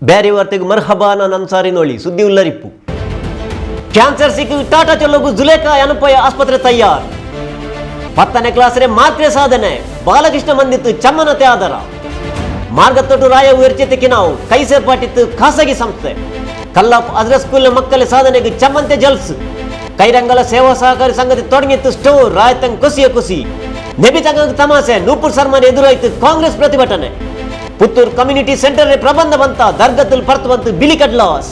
ಬ್ಯಾರಿ ವಾರ್ತೆಗೆ ಮರ್ಹಬಾನ ಅನ್ಸಾರಿ ನೋಳಿ ಸುದ್ದಿ ಉಲ್ಲರಿಪ್ಪು. ಕ್ಯಾನ್ಸರ್ ಸಿಕ್ಕು ಟಾಟಾ ಚೊಲ್ಲೋಗು ಜುಲೇಖಾ ಯನಪೋಯ ಆಸ್ಪತ್ರೆ ತಯ್ಯಾರ್. 10ನೇ ಕ್ಲಾಸ್ರೆ ಮಾತ್ರೆ ಸಾಧನೆ ಬಾಲಕೃಷ್ಣ ಮಂದಿತ್ತು ಚಮ್ಮನತೆ ಆಧಾರ. ಮಾರ್ಗತ್ತೊಟ್ಟು ರಾಯ ಉಯರ್ಚಿತಕ್ಕೆ ನಾವು ಕೈ ಸೇರ್ಪಾಟಿತ್ತು ಖಾಸಗಿ ಸಂಸ್ಥೆ. ಕಲ್ಲಾಪ್ ಅಜ್ರ ಸ್ಕೂಲ್ ಮಕ್ಕಳ ಸಾಧನೆಗೆ ಚಮ್ಮಂತೆ ಜಲ್ಸ್. ಕೈರಂಗಲ ಸೇವಾ ಸಹಕಾರಿ ಸಂಘದ ತೊಡಗಿತ್ತು ಸ್ಟೋರ್ ರಾಯತಂಗ್ ಕುಸಿ. ನೆಬಿತಂಗ ತಮಾಸೆ ನೂಪುರ್ ಸರ್ಮನ್ ಎದುರಾಯ್ತು ಕಾಂಗ್ರೆಸ್ ಪ್ರತಿಭಟನೆ. ಪುತ್ತೂರು ಕಮ್ಯುನಿಟಿ ಸೆಂಟರ್ ಪ್ರಬಂಧ ಬಂತ ದರ್ಗತ್ತಲ್ಲಿ ಪರ್ತು ಬಂತು ಬಿಲಿ ಕಡ್ಲಾಸ್.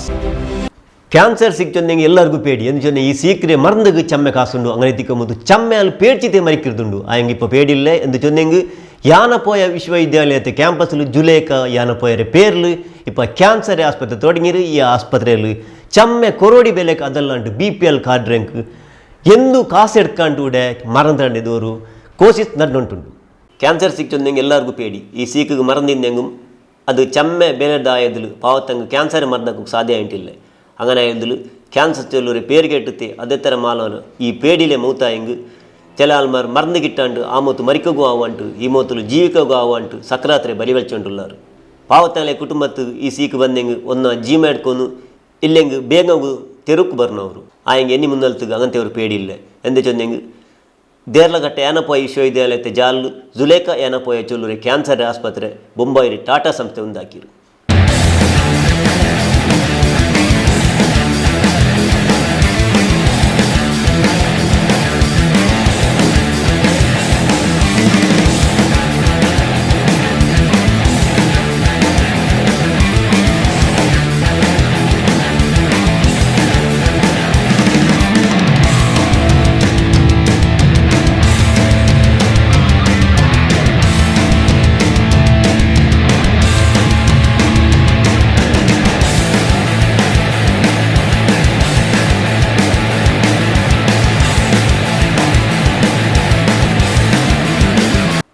ಕ್ಯಾನ್ಸರ್ ಸಿಕ್ಚೊಂದೆಂಗೆ ಎಲ್ಲರಿಗೂ ಪೇಡಿ ಎಂಚೊನ್ನೆ ಈ ಸೀಕ್ರೆ ಮರಂದಗೆ ಚಮ್ಮೆ ಕಾಸುಂಡು ಅಂಗನೆ ತಿಕ್ಕಂಬುದು ಚಮ್ಮೆ ಅಲ್ಲಿ ಪೇಡ್ಚಿತೆ ಮರಿಕಿರ್ದುಂಡು ಆಯಂಗೆ ಇಪ್ಪ ಪೇಡಿಲ್ಲ ಎಂದು ಚೊಂದೆಂಗೆ ಯಾನಪೋಯ ವಿಶ್ವವಿದ್ಯಾಲಯದ ಕ್ಯಾಂಪಸ್ಲು ಜುಲೇಖಾ ಯಾನಪೋಯರೆ ಪೇರ್ಲು ಇಪ್ಪ ಕ್ಯಾನ್ಸರ್ ಆಸ್ಪತ್ರೆ ತೊಡಗಿರು ಈ ಆಸ್ಪತ್ರೆಯಲ್ಲಿ ಚಮ್ಮೆ ಕೊರೋಡಿ ಬೆಲೆಗೆ ಅದೆಲ್ಲಂಟು BPL ಕಾರ್ಡ್ ರ್ಯಾಂಕ್ ಎಂದು ಕಾಸು ಎಡ್ಕಂಡು ಮರಂದಂಡಿದವರು ಕೋಶಿಸ್ ನಡ್ನುಂಟುಂಡು. ಕ್ಯಾನ್ಸರ್ ಸಿಕ್ಚೊಂದೆಂಗೆ ಎಲ್ಲರಿಗೂ ಪೇಡಿ ಈ ಸೀಕಿಗೆ ಮರಂದಿಂದೆಂಗುಂ ಅದು ಚಮ್ಮೆ ಬೇರೆದಾಯದಲು ಪಾವತ್ತಂಗೆ ಕ್ಯಾನ್ಸರ್ ಮರ್ದಕ್ಕೂ ಸಾಧ್ಯ ಆಂಟಿಲ್ಲ അങ്ങനെ ഇതില് ക്യാൻസർ ചൊല്ലൊരു പേര് കേട്ടിട്ട് അതേ തരം ആളാണ് ഈ പേടിയിലെ മൂത്തായെങ്കിൽ ചില ആൾമാർ മറന്നു കിട്ടാണ്ട് ആ മൂത്ത് മരിക്കുകയോ ആവാണ്ട് ഈ മൂത്തിൽ ജീവിക്കുകയോ ആവാണ്ട് സക്രാത്രെ ബലി വലിച്ചുകൊണ്ടുള്ളവർ പാവത്തങ്ങളെ കുടുംബത്ത് ഈ സീക്ക് ಬಂದೆಂಗೆ ഒന്ന് ಜೀವ ಮಾಡ್ಕೊಂಡು ಇಲ್ಲೆಂಗೆ ಬೇಗ ತೆರುಕು ಬರ್ನವರು ಆಯಂಗೆ ಎನ್ನಿ ಮುನ್ನಲ್ತಿಗೆ അങ്ങനത്തെ ഒരു പേടിയില്ല ಎಂದು ಚೊಂದೆಂಗೆ ದೇರ್ಲಘಟ್ಟ ಯಾನಪೋಯ ವಿಶ್ವವಿದ್ಯಾಲಯದ ಜಾಲು ಜುಲೇಖಾ ಯಾನಪೋಯ ಚೊಲ್ಲೂರಿ ಕ್ಯಾನ್ಸರ್ ಆಸ್ಪತ್ರೆ ಬೊಂಬಾಯಿರಿ ಟಾಟಾ ಸಂಸ್ಥೆ ಒಂದಾಕಿರು.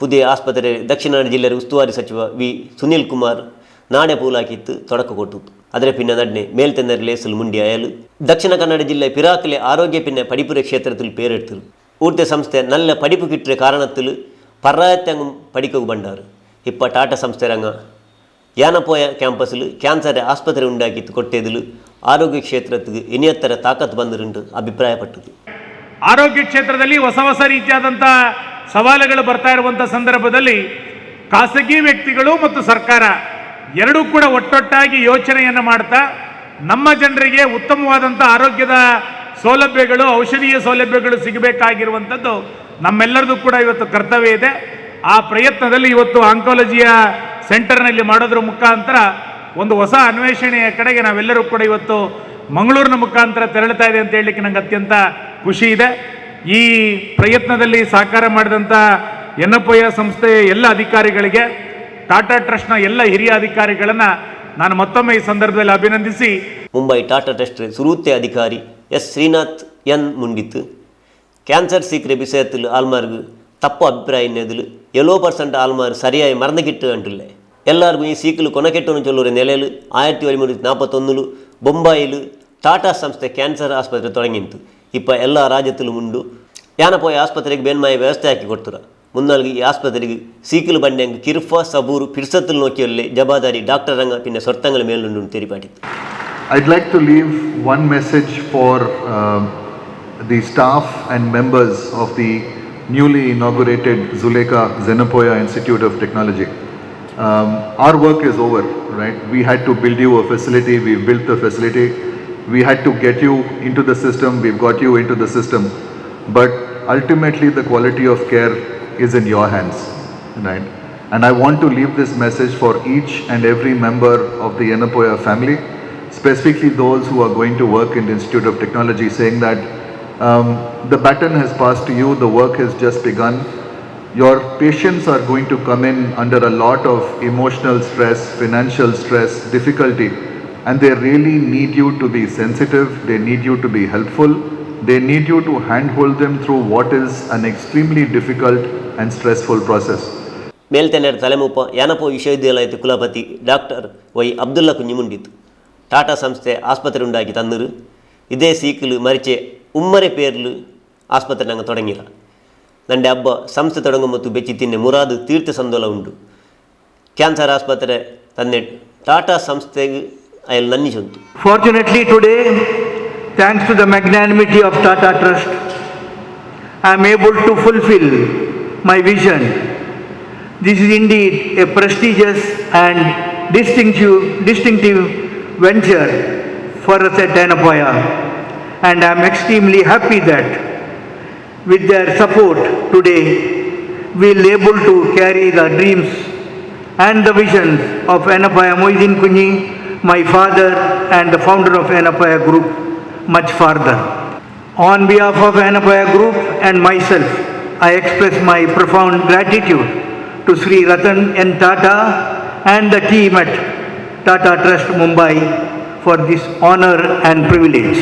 പുതിയ ആസ്പത്രി ദക്ഷിണ കന്നಡ ജില്ലയുടെ ಉಸ್ತುವಾರಿ ಸಚಿವ ವಿ ಸುನೀಲ್ ಕುಮಾರ್ ನಾಡೆ ಪೂಲಾಕಿತ್ತು ತೊಡಕ ಕೊಟ್ಟಿತ್ತು. ಅದರ ಪಿನ್ನ ನಡ್ನೆ ಮೇಲ್ತೆಂದರ ಲೇಸಲು ಮುಂಡಿ ಅಯಲು ದಕ್ಷಿಣ ಕನ್ನಡ ಜಿಲ್ಲೆ ಪಿರಾಕಲೆ ಆರೋಗ್ಯ ಪಿನ್ನ ಪಡಿಪುರ ಕ್ಷೇತ್ರದಲ್ಲಿ പേരെടുത്തു. ಊರ್ತೆ ಸಂಸ್ಥೆ നല്ല പഠിപ്പ് കിട്ടിയ കാരണത്തിൽ പറായത്തങ്ങും പഠിക്കുക ಬಂಡಾರು. ഇപ്പ ಟಾಟಾ ಸಂಸ್ಥೆ ರಂಗ ಯಾನಪೋಯ ಕ್ಯಾಂಪಸ್ಲು ಕ್ಯಾನ್ಸರ್ ಆಸ್ಪತ್ರೆ ഉണ്ടാക്കിತ್ತು ಕೊಟ್ಟೆದಲು ಆರೋಗ್ಯ ಕ್ಷೇತ್ರಕ್ಕೆ ಇನಿಯತ್ತರ ತಾಕತ್ತು ಬಂದಿರುಂಟು ಅಭಿಪ್ರಾಯಪಟ್ಟದು. ಆರೋಗ್ಯ ಕ್ಷೇತ್ರದಲ್ಲಿ ಹೊಸ ರೀತಿಯಾದಂಥ ಸವಾಲುಗಳು ಬರ್ತಾ ಇರುವಂಥ ಸಂದರ್ಭದಲ್ಲಿ ಖಾಸಗಿ ವ್ಯಕ್ತಿಗಳು ಮತ್ತು ಸರ್ಕಾರ ಎರಡೂ ಕೂಡ ಒಟ್ಟೊಟ್ಟಾಗಿ ಯೋಚನೆಯನ್ನು ಮಾಡ್ತಾ ನಮ್ಮ ಜನರಿಗೆ ಉತ್ತಮವಾದಂಥ ಆರೋಗ್ಯದ ಸೌಲಭ್ಯಗಳು ಔಷಧೀಯ ಸೌಲಭ್ಯಗಳು ಸಿಗಬೇಕಾಗಿರುವಂಥದ್ದು ನಮ್ಮೆಲ್ಲರದು ಕೂಡ ಇವತ್ತು ಕರ್ತವ್ಯ ಇದೆ. ಆ ಪ್ರಯತ್ನದಲ್ಲಿ ಇವತ್ತು ಆಂಕಾಲಜಿಯ ಸೆಂಟರ್ನಲ್ಲಿ ಮಾಡೋದ್ರ ಮುಖಾಂತರ ಒಂದು ಹೊಸ ಅನ್ವೇಷಣೆಯ ಕಡೆಗೆ ನಾವೆಲ್ಲರೂ ಕೂಡ ಇವತ್ತು ಮಂಗಳೂರಿನ ಮುಖಾಂತರ ತೆರಳುತ್ತಾ ಇದೆ ಅಂತ ಹೇಳಲಿಕ್ಕೆ ನಂಗೆ ಅತ್ಯಂತ ಖುಷಿ ಇದೆ. ಈ ಪ್ರಯತ್ನದಲ್ಲಿ ಸಹಕಾರ ಮಾಡಿದಂಥ ಎನ್ಎಫ್ಐ ಸಂಸ್ಥೆಯ ಎಲ್ಲ ಅಧಿಕಾರಿಗಳಿಗೆ ಟಾಟಾ ಟ್ರಸ್ಟ್ನ ಎಲ್ಲ ಹಿರಿಯ ಅಧಿಕಾರಿಗಳನ್ನು ನಾನು ಮತ್ತೊಮ್ಮೆ ಈ ಸಂದರ್ಭದಲ್ಲಿ ಅಭಿನಂದಿಸಿ ಮುಂಬೈ ಟಾಟಾ ಟ್ರಸ್ಟ್ ಸುರೂತೆ ಅಧಿಕಾರಿ ಎಸ್ ಶ್ರೀನಾಥ್ ಎನ್ ಮುಂಡಿತ್ತು ಕ್ಯಾನ್ಸರ್ ಸೀಕ್ರೆ ವಿಷಯത്തിൽ ആൾമാർക്ക് തപ്പ് അഭിപ്രായത്തിൽ 70% ആൾമാർ സരിയായി മറന്നുകിട്ട് കണ്ടില്ലേ. എല്ലാവർക്കും ഈ സീക്കിൽ കൊണക്കെട്ടെന്ന് ചൊല്ലൊരു നിലയിൽ 1941 ബൊംബായിൽ ಟಾಟಾ ಸಂಸ್ಥೆ ಕ್ಯಾನ್ಸರ್ ಆಸ್ಪತ್ರೆ ತೊಡಗಿತ್ತು. ಇಪ್ಪ ಎಲ್ಲ ರಾಜ್ಯದಲ್ಲೂ ಉಂಡು ಯಾನಪೋಯ ಆಸ್ಪತ್ರೆಗೆ ಬೇನ್ಮಾಯ ವ್ಯವಸ್ಥೆ ಹಾಕಿ ಕೊಡ್ತಾರೆ. ಮುನ್ನಾಲ್ಗೆ ಈ ಆಸ್ಪತ್ರೆಗೆ ಸೀಕಿಲು ಬಂಡೆಂಗೆ ಕಿರ್ಫಾ ಸಬೂರು ಪಿರ್ಸತ್ತಲು ನೋಕಿಯಲ್ಲಿ ಜವಾಬ್ದಾರಿ ಡಾಕ್ಟರ್ ರಂಗ ಪಿನ್ನ ಸೊರ್ತಂಗಳ ಮೇಲುಂಡು ತೆರಿಪಾಟಿತ್ತು. I'd like to leave one message for the staff and members of the newly inaugurated Zulekha Yanapoya Institute of Technology. Our work is over, right? We had to build you a facility, we built the facility. We had to get you into the system, we've got you into the system. But ultimately the quality of care is in your hands, right? And I want to leave this message for each and every member of the Yanapoya family, specifically those who are going to work in the Institute of Technology, saying that the baton has passed to you, the work has just begun. Your patients are going to come in under a lot of emotional stress, financial stress, difficulty. And they really need you to be sensitive, they need you to be helpful, they need you to handhold them through what is an extremely difficult and stressful process. ಮೇಲ್ತೆನ್ನರ ತಲೆಮುಪ್ಪ ಯಾನಪೋ ವಿಶ್ವವಿದ್ಯಾಲಯದ ಕುಲಪತಿ doctor Y Abdullah ಕುಂಜಿಮುಂಡಿತ್ತು Tata ಸಂಸ್ಥೆ ಆಸ್ಪತ್ರೆ ಉಂಡಾಕಿ ತನ್ನರು ಇದೇ ಸೀಕಲು ಮರಿಚೆ ಉಮ್ಮರೆ ಪೇರ್ಲು ಆಸ್ಪತ್ರೆ ನಂಗೆ ತೊಡಗಿಲ್ಲ. ನಂಡೆ ಹಬ್ಬ ಸಂಸ್ಥೆ ತೊಡಗು ಮತ್ತು ಬೆಚ್ಚಿ ತಿನ್ನೆ ಮುರಾದು ತೀರ್ಥ ಸಂದೋಲ ಉಂಡು. ಕ್ಯಾನ್ಸರ್ ಆಸ್ಪತ್ರೆ ತನ್ನೆ ಟಾಟಾ ಸಂಸ್ಥೆಗೆ ಅಯ್ಯಲ್ಲಿ ನನ್ನಿಜೊಂತು. Fortunately today, thanks to the magnanimity of Tata Trust, I am able to fulfill my vision. This is indeed a prestigious and distinctive venture for us at Danapoya, and I am extremely happy that with their support today we will able to carry the dreams and the visions of Danapoya Moideen Kunyi, my father and the founder of Danapoya Group, much farther. On behalf of Danapoya Group and myself, I express my profound gratitude to Sri Ratan N. Tata and the team at Tata Trust Mumbai for this honor and privilege.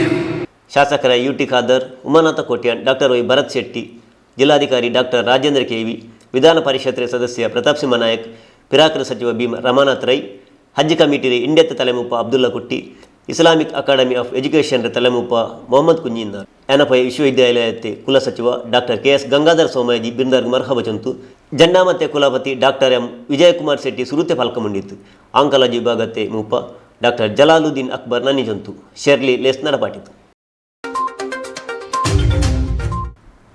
ಶಾಸಕರ U T Khader, Umanath Kotian, doctor Y Bharat Shetty, ಜಿಲ್ಲಾಧಿಕಾರಿ doctor Rajendra KV, ವಿಧಾನ ಪರಿಷತ್ ಸದಸ್ಯ ಪ್ರತಾಪ್ ಸಿಂಹ ನಾಯಕ್, ಪಿರಾಕರ ಸಚಿವ Bhim Ramanath Rai, Haj committee ಇಂಡಿಯತ್ ತಲೆಮೂಪ Abdulla Kutty, Islamic academy of education ತಲೆಮೂಪ ಮೊಹಮ್ಮದ್ ಕುಂಜಿನ್ನಾರ್, ಎನಪೈ ವಿಶ್ವವಿದ್ಯಾಲಯತೆ ಕುಲಸಚಿವ doctor K S Gangadhar Somayaji ಬಿರ್ದರ್ಗ್ ಮರ್ಹಬ ಚಂತು, ಜಂಡಾಮತೆ ಕುಲಪತಿ ಡಾಕ್ಟರ್ ಎಂ ವಿಜಯಕುಮಾರ್ ಶೆಟ್ಟಿ ಸುರುತೆ ಫಲ್ಕಮುಂಡಿತ್ತು, ಆಂಕಾಲಜಿ ವಿಭಾಗತೆ ಮೂಪ ಡಾಕ್ಟರ್ ಜಲಾಲುದ್ದೀನ್ ಅಕ್ಬರ್ ನನ್ನಿಜಂತು, ಶೆರ್ಲಿ ಲೇಸ್ ನಡಪಾಟಿತು.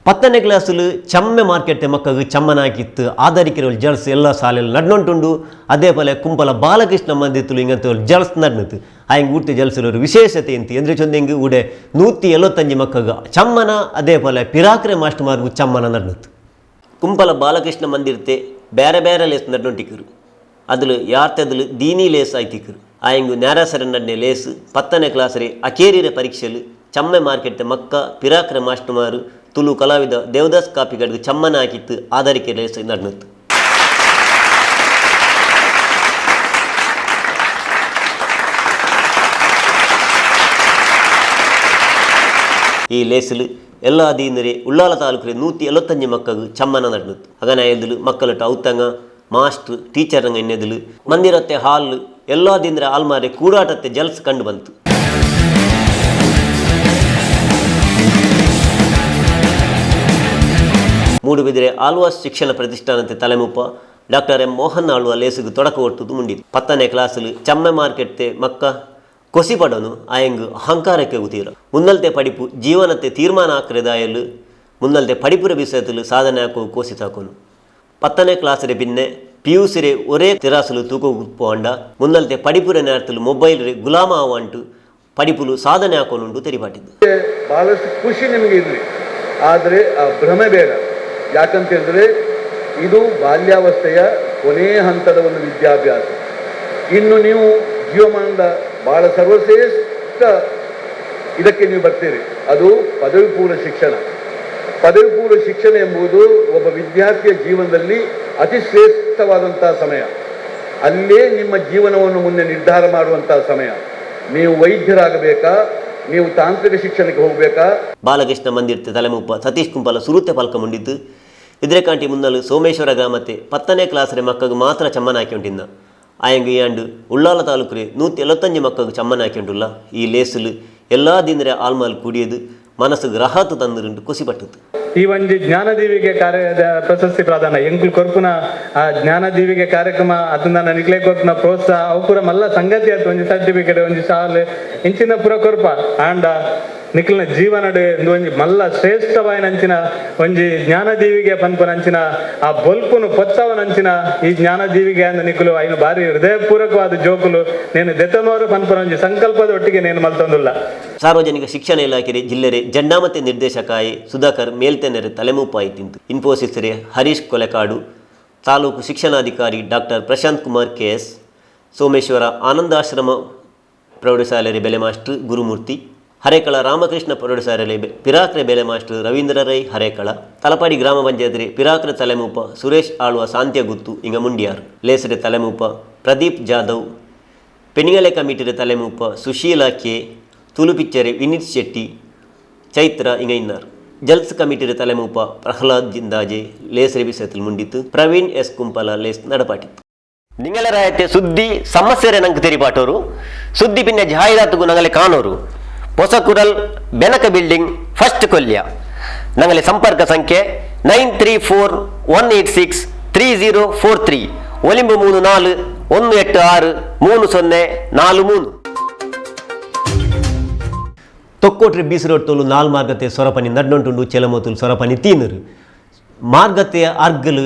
10ನೇ ಕ್ಲಾಸಲ್ಲಿ ಚಮ್ಮೆ ಮಾರ್ಕೆಟ್ ಮಕ್ಕಳು ಚಮ್ಮನಾಕಿತ್ತು ಆಧಾರಿಕೆರೋ ಜಲ್ಸ್ ಎಲ್ಲ ಸಾಲೆಲ್ಲ ನಡ್ನೊಂಟುಂಡು. ಅದೇ ಪೋಲೆ ಕುಂಪಲ ಬಾಲಕೃಷ್ಣ ಮಂದಿತ್ತು ಇಂಗಂತ ಜಲ್ಸ್ ನಡ್ನತ್ತು ಆಯ್ಗೆ ಊಟ ಜಲ್ಸಲು ಒಂದು ವಿಶೇಷತೆ ಅಂತ ಅಂದರೆ ಚೊಂದೆಂಗೆ ಊಡೆ 175 ಮಕ್ಕಳು ಚಮ್ಮನ, ಅದೇ ಪೋಲೆ ಪಿರಾಕ್ರೆ ಮಾಸ್ಟರ್ ಮಾರ್ಗು ಚಮ್ಮನ ನಡ್ನತ್ತು. ಕುಂಪಲ ಬಾಲಕೃಷ್ಣ ಮಂದಿರ್ತೆ ಬೇರೆ ಬೇರೆ ಲೇಸ್ ನಡ್ನೊಂಟಿಕ್ಕರು, ಅದ್ಲು ಯಾರ್ತದಲು ದೀನಿ ಲೇಸ್ ಆಯ್ತಿಕ್ಕರು ಆಯ್ಂಗು ನ್ಯಾರಾಸರ ನಡ್ನೆ ಲೇಸ್ 10ನೇ ಕ್ಲಾಸರೆ ಅಕೇರಿರ ಪರೀಕ್ಷೆಲು ಚಮ್ಮೆ ಮಾರ್ಕೆಟ್ ಮಕ್ಕ ಪಿರಾಕ್ರೆ ಮಾಸ್ಟರ್ ಮಾರು ತುಳು ಕಲಾವಿದ ದೇವದಾಸ್ ಕಾಪಿಗಡ್ಗೆ ಚಮ್ಮನ ಹಾಕಿತ್ತು ಆಧಾರಿಕೆ ಲೇಸ್ ನಡ್ನತ್ತು. ಈ ಲೇಸಲು ಎಲ್ಲ ದೀನರೆ ಉಳ್ಳಾಲ ತಾಲೂಕು 175 ಮಕ್ಕಳು ಚಮ್ಮನ ನಡ್ನತ್ತು. ಅಗನ ಎದ್ದಲು ಮಕ್ಕಳಟ್ಟು ಔತಂಗ ಮಾಸ್ಟ್ರು ಟೀಚರ್ಂಗ ಎನ್ನೆದಲು ಮಂದಿರತ್ತೆ ಹಾಲ್ ಎಲ್ಲ ದೀನರೆ ಆಲ್ಮಾರೆ ಕೂಡಾಟತ್ತೆ ಜಲ್ಸ್ ಕಂಡು ಬಂತು. ಮೂಡುಬಿದಿರೆ ಆಳ್ವಾಸ್ ಶಿಕ್ಷಣ ಪ್ರತಿಷ್ಠಾನತೆ ತಲೆಮೂಪ ಡಾಕ್ಟರ್ ಎಂ ಮೋಹನ್ ಆಳ್ವ ಲೇಸಿಗೆ ತೊಡಕ ಒಟ್ಟುದು ಮುಂಡಿತು. 10ನೇ ಕ್ಲಾಸಲ್ಲಿ ಚಮ್ಮೆ ಮಾರ್ಕೆಟ್ತೆ ಮಕ್ಕ ಕೊಸಿಪಡನು ಆಯಂಗು ಅಹಂಕಾರಕ್ಕೆ ಉತೀರ ಮುನ್ನಲ್ತೆ ಪಡಿಪು ಜೀವನತೆ ತೀರ್ಮಾನ ಹಾಕ್ರೆದಾಯಲು ಮುನ್ನಲ್ತೆ ಪಡಿಪುರ ಬಿಸಲು ಸಾಧನೆ ಹಾಕೋ ಕೋಸಿ ಸಾಕೋನು. 10ನೇ ಕ್ಲಾಸರೆ ಪಿನ್ನೆ ಪಿಯುಸಿರೆ ಒರೇ ತಿರಾಸಲು ತೂಕ ಉತ್ಪೋಂಡ ಮುನ್ನಲ್ತೆ ಪಡಿಪುರ ನೇರ್ತಲು ಮೊಬೈಲ್ ರೇ ಗುಲಾಮ ಆವಂಟು ಪಡಿಪುಲು ಸಾಧನೆ ಹಾಕೋನುಂಡು ತೆರಿಪಾಟಿದ್ದು. ಬಹಳಷ್ಟು ಖುಷಿ ನಿಮಗೆ ಇರಲಿ, ಆದರೆ ಆ ಭ್ರಮೆ ಬೇಡ. ಯಾಕಂತೇಳಿದ್ರೆ ಇದು ಬಾಲ್ಯಾವಸ್ಥೆಯ ಕೊನೆಯ ಹಂತದ ಒಂದು ವಿದ್ಯಾಭ್ಯಾಸ. ಇನ್ನು ನೀವು ಜೀವಮಾನದ ಬಹಳ ಸರ್ವಶ್ರೇಷ್ಠ ಇದಕ್ಕೆ ನೀವು ಬರ್ತೀರಿ, ಅದು ಪದವಿ ಪೂರ್ವ ಶಿಕ್ಷಣ. ಪದವಿ ಪೂರ್ವ ಶಿಕ್ಷಣ ಎಂಬುದು ಒಬ್ಬ ವಿದ್ಯಾರ್ಥಿಯ ಜೀವನದಲ್ಲಿ ಅತಿ ಶ್ರೇಷ್ಠವಾದಂತಹ ಸಮಯ. ಅಲ್ಲೇ ನಿಮ್ಮ ಜೀವನವನ್ನು ಮುಂದೆ ನಿರ್ಧಾರ ಮಾಡುವಂತಹ ಸಮಯ. ನೀವು ವೈದ್ಯರಾಗಬೇಕಾ, ನೀವು ತಾಂತ್ರಿಕ ಶಿಕ್ಷಣಕ್ಕೆ ಹೋಗಬೇಕಾ? ಬಾಲಕೃಷ್ಣ ಮಂದಿರ್ತೆ ತಲೆಮುಪ್ಪ ಸತೀಶ್ ಕುಂಪಲ ಸುರುತೆ ಫಲ್ಕ ಮುಂಡಿದ್ದು ಇದ್ರೆಕಾಂಟಿ ಮುನ್ನಲು ಸೋಮೇಶ್ವರ ಗ್ರಾಮತೆ 10ನೇ ಕ್ಲಾಸರೆ ಮಕ್ಕಳು ಮಾತ್ರ ಚಮ್ಮನ ಹಾಕಿ ಉಂಟಿಂದ ಆಯಂಗು ಈಂಡು ಉಳ್ಳಾಲ ತಾಲೂಕು 175 ಮಕ್ಕಳು ಚಮ್ಮನ ಹಾಕಿ ಉಂಟುಲ್ಲ. ಈ ಲೇಸಲು ಎಲ್ಲ ದಿನರೆ ಆಲ್ಮಾಲ್ ಕೂಡಿಯದು ಮನಸ್ಸಿಗೆ ರಹಾತು ತಂದು ಖುಷಿಪಟ್ಟದು. ಈ ಒಂದು ಜ್ಞಾನದೀವಿಗೆ ಕಾರ್ಯದ ಪ್ರಶಸ್ತಿ ಪ್ರದಾನ ಎಂಕುಲ್ ಕೊರ್ಪುನ ಆ ಜ್ಞಾನದೀವಿಗೆ ಕಾರ್ಯಕ್ರಮ ಅದನ್ನ ನಿಕ್ಲೆ ಕೊರ್ಪುನ ಪ್ರೋತ್ಸಾಹ ಅವು ಪೂರ ಮಲ್ಲ ಸಂಗತಿ ಆಯ್ತು. ಒಂದು ಸರ್ಟಿಫಿಕೇಟ್ ಒಂದು ಶಾಲೆ ಇಂಚಿನ ಪುರ ಕೊರ್ಪ ಆಂಡ ನಿಖಿಲ್ನ ಜೀವನಡು ಒಂಜಿ ಮಲ್ಲ ಶ್ರೇಷ್ಠವಾಯಿನಂಚಿನ ಒಂಜಿ ಜ್ಞಾನದೀವಿಗೆ ಪನ್ಪನಂಚಿನ ಆ ಬೊಲ್ಪುನು ಪೊತ್ತವನಂಚಿನ ಈ ಜ್ಞಾನದೀವಿಗೆ ಅಂದ ನಿಖಲು ಐನು ಬಾರಿ ಹೃದಯಪೂರ್ವಕವಾದ ಜೋಕುಲು ನೇನು ದೆತ್ತನವರು ಪನ್ಪನ ಒಂಜಿ ಸಂಕಲ್ಪದ ಒಟ್ಟಿಗೆ ನೇನು ಮಲ್ತೊಂದುಲ್ಲ. ಸಾರ್ವಜನಿಕ ಶಿಕ್ಷಣ ಇಲಾಖೆ ಜಿಲ್ಲೆರೆ ಜಂಡಾಮತೆ ನಿರ್ದೇಶಕಾಯಿ ಸುಧಾಕರ್ ಮೇಲ್ತೆನೆರೆ ತಲೆಮೂಪಾಯಿತಿಂತು. ಇನ್ಫೋಸಿಸ್ ರೇ ಹರೀಶ್ ಕೊಲೆಕಾಡು, ತಾಲೂಕು ಶಿಕ್ಷಣಾಧಿಕಾರಿ ಡಾಕ್ಟರ್ ಪ್ರಶಾಂತ್ ಕುಮಾರ್ ಕೆಎಸ್, ಸೋಮೇಶ್ವರ ಆನಂದಾಶ್ರಮ ಪ್ರೌಢಶಾಲೆ ಬೆಲೆ ಮಾಸ್ಟರ್ ಗುರುಮೂರ್ತಿ, ಹರೇಕಳ ರಾಮಕೃಷ್ಣ ಪ್ರೌಢಶಾಲೆ ಪಿರಾಕ್ರೆ ಬೆಲೆ ಮಾಸ್ಟರ್ ರವೀಂದ್ರ ರೈ ಹರೇಕಳ, ತಲಪಾಡಿ ಗ್ರಾಮ ಪಂಚಾಯತ್ ಪಿರಾಕ್ರೆ ತಲೆಮೂಪ ಸುರೇಶ್ ಆಳ್ವ ಸಾಂತ್ಯಗುತ್ತು ಇಂಗ ಮುಂಡಿಯಾರು, ಲೇಸರೆ ತಲೆಮೂಪ ಪ್ರದೀಪ್ ಜಾಧವ್, ಪೆನಿಗಲೆ ಕಮಿಟಿರೆ ತಲೆಮೂಪ ಸುಶೀಲಾ ಕೆ, ತುಳುಪಿಚ್ಚರೆ ವಿನೀತ್ ಶೆಟ್ಟಿ, ಚೈತ್ರ ಇಂಗ ಇನ್ನಾರು, ಜಲ್ಸ್ ಕಮಿಟಿರೆ ತಲೆಮೂಪ ಪ್ರಹ್ಲಾದ್ ಜಿಂದಾಜೆ ಲೇಸರೆ ಬಿಸത്തിൽ ಮುಂಡಿತ್ತು. ಪ್ರವೀಣ್ ಎಸ್ ಕುಂಪಲ ಲೇಸ್ ನಡಪಾಟಿತ್ತು. ನಿಂಗಲರಾಯತೆ ಸುದ್ದಿ ಸಮಸ್ಯೆ ನಂಗೆ ತೆರಿಪಾಟೋರು ಸುದ್ದಿ ಪಿನ್ನ ಜಾಹೀರಾತುಗೂ ನಂಗಲೆ ಕಾಣೋರು ಹೊಸಕುರಲ್ ಬೆನಕ ಬಿಲ್ಡಿಂಗ್ ಫಸ್ಟ್ ಕೊಲ್ಯ. ನಂಗಲೆ ಸಂಪರ್ಕ ಸಂಖ್ಯೆ 9341863043 ಒಲಿಂಬು 34 1863043. ತೊಕ್ಕೋಟ್ರೆ ಬೀಸಿ ರೋಡ್ ತೋಲು 4 ಮಾರ್ಗತೆ ಸೊರಪನಿ ನಡ್ನೊಂಟುಂಡು ಚೆಲಮೋತುಲು ಸೊರಪನಿ ತೀನರು ಮಾರ್ಗತೆಯ ಅರ್ಗಲು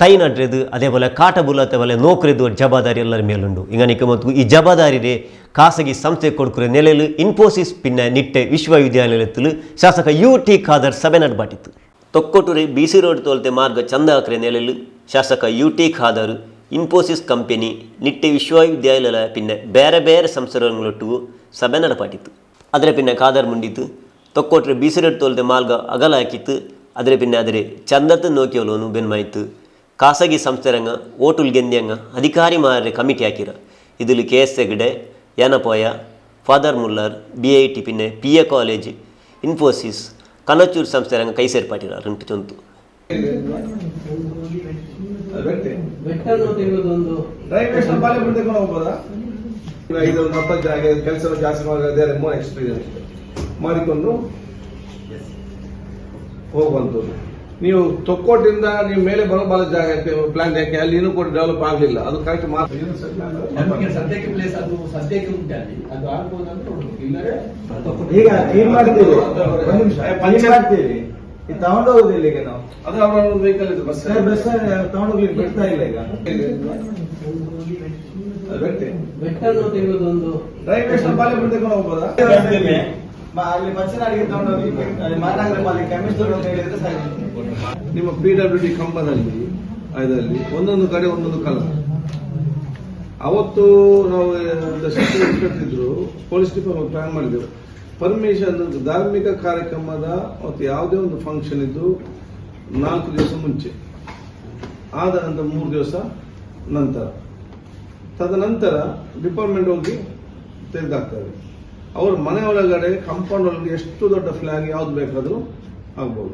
ತೈ ನಡ್ರೆದು ಅದೇപോലെ ಕಾಟಬುಲತೆ ನೋಕರೆದು ಜವಾಬ್ದಾರಿ ಎಲ್ಲರ ಮೇಲುಂಡು ಇಂಗನಿಕೆ ಮತ್ತು ಈ ಜವಾಬ್ದಾರಿ ಖಾಸಗಿ ಸಂಸ್ಥೆ ಕೊಡ್ಕರೆ ನೆಲೆಲು ಇನ್ಫೋಸಿಸ್ ಪಿನ್ನ ನಿಟ್ಟೆ ವಿಶ್ವವಿದ್ಯಾಲಯದಲ್ಲಿ ಶಾಸಕ UT ಖಾದರ್ ಸಭೆ ನಡ್ಬಾಟಿತ್ತು. ತೊಕ್ಕೊಟೂರಿ BC ರೋಡ್ ತೋಲ್ತೆ ಮಾರ್ಗ ಚಂದ ಹಾಕ್ರೆ ನೆಲೆಲು ಶಾಸಕ UT ಖಾದರ್ ಇನ್ಫೋಸಿಸ್ ಕಂಪನಿ ನಿಟ್ಟೆ ವಿಶ್ವವಿದ್ಯಾಲಯ ಪಿನ್ನ ಬೇರೆ ಬೇರೆ ಸಂಸ್ಥೆಗಳೊಟ್ಟಿಗೂ ಸಭೆ ನಡಪಾಟಿತ್ತು. ಅದರ ಪಿನ್ನ ಖಾದರ್ ಮುಂಡಿತ್ತು ತೊಕ್ಕೊಟ್ರೆ BC ರೋಡ್ ತೋಲ್ತೆ ಮಾರ್ಗ ಅಗಲ ಹಾಕಿತ್ತು. ಅದರ ಪಿನ್ನ ಅದರ ಚಂದತ್ತು ನೋಕಿಯೋಲೋನು ಬೆನ್ಮಾಯಿತು. ಖಾಸಗಿ ಸಂಸ್ಥೆರಂಗ ಓಟುಲ್ ಗೆಂದ್ಯಂಗ ಅಧಿಕಾರಿ ಮಾರ ಕಮಿಟಿ ಹಾಕಿರ ಇದರಲ್ಲಿ KS Hegde Yenepoya father Muller BIT ಪಿನ್ನೆ PA ಕಾಲೇಜ್ ಇನ್ಫೋಸಿಸ್ ಕನಚೂರು ಸಂಸ್ಥೆರಂಗ ಕೈ ಸೇರ್ಪಾಟಿರ ರಂಟು ಚೊಂತು ಕೆಲಸ ಜಾಸ್ತಿ ಎಕ್ಸ್ಪೀರಿಯನ್ಸ್ ಮಾಡಿಕೊಂಡು ಹೋಗುವಂಥದ್ದು. ನೀವು ತೊಕ್ಕೋಟಿಂದ ನೀವು ಮೇಲೆ ಬರೋ ಬಾಲ ಜಾಗ ಪ್ಲಾನ್ ಯಾಕೆ ಅಲ್ಲಿ ಇನ್ನೂ ಕೂಡ ಡೆವಲಪ್ ಆಗಲಿಲ್ಲ, ಅದು ಕರೆಕ್ಟ್ ಮಾತ್ರ ಸದ್ಯಕ್ಕೆ ಪ್ಲೇಸ್ ಅದು ಸದ್ಯಕ್ಕೆ ಉಂಟಲ್ಲಿ ಅದು ಆಗ್ಬೋದು ಈಗ ಏನ್ ಮಾಡ್ತೀವಿ ಮಾಡ್ತೀವಿ ಇದು ತಗೊಂಡೋಗೋದಿಲ್ಲ ಈಗ ನಾವು ಅದು ಅವರ ವೆಹಿಕಲ್ ಇದೆ ಬಸ್ ತಗೊಂಡೋಗ್ಲಿಕ್ಕೆ ಬಿಡ್ತಾ ಇಲ್ಲ ಈಗ ಬೆಟ್ಟನ್ನು ತೆಗೆಯೋದೊಂದು ರೈಲ್ವೆ ಬಾಲಿ ತೆಗೆದು ಹೋಗ್ಬೋದಾ ಅಲ್ಲಿ ಪಂಚನಾಡಿಗೆ ತಗೊಂಡೋಗಿ ಮಹಾನಗರ ಪಾಲಿಕೆ ಕಮಿಷನರ್ ಅಂತ ಹೇಳಿದ್ರೆ ಸಾಕು. ನಿಮ್ಮ PWD ಕಂಬದಲ್ಲಿ ಇದರಲ್ಲಿ ಒಂದೊಂದು ಕಡೆ ಒಂದೊಂದು ಕಲರ್. ಅವತ್ತು ನಾವು ಇದ್ರು ಪೊಲೀಸ್ ಡಿಪಾರ್ಟ್ಮೆಂಟ್ ಪ್ಲಾನ್ ಮಾಡಿದ್ದೆವು. ಪರ್ಮಿಷನ್ ಧಾರ್ಮಿಕ ಕಾರ್ಯಕ್ರಮದ ಮತ್ತು ಯಾವುದೇ ಒಂದು ಫಂಕ್ಷನ್ ಇದ್ದು 4 ದಿವಸ ಮುಂಚೆ, ಆದ ನಂತರ 3 ದಿವಸ ನಂತರ, ತದನಂತರ ಡಿಪಾರ್ಟ್ಮೆಂಟ್ ಹೋಗಿ ತೆಗೆದಾಕ್ತಾರೆ. ಅವ್ರ ಮನೆ ಒಳಗಡೆ ಕಾಂಪೌಂಡ್ ಒಳಗೆ ಎಷ್ಟು ದೊಡ್ಡ ಫ್ಲಾಗ್ ಯಾವ್ದು ಬೇಕಾದರೂ ಆಗ್ಬೋದು.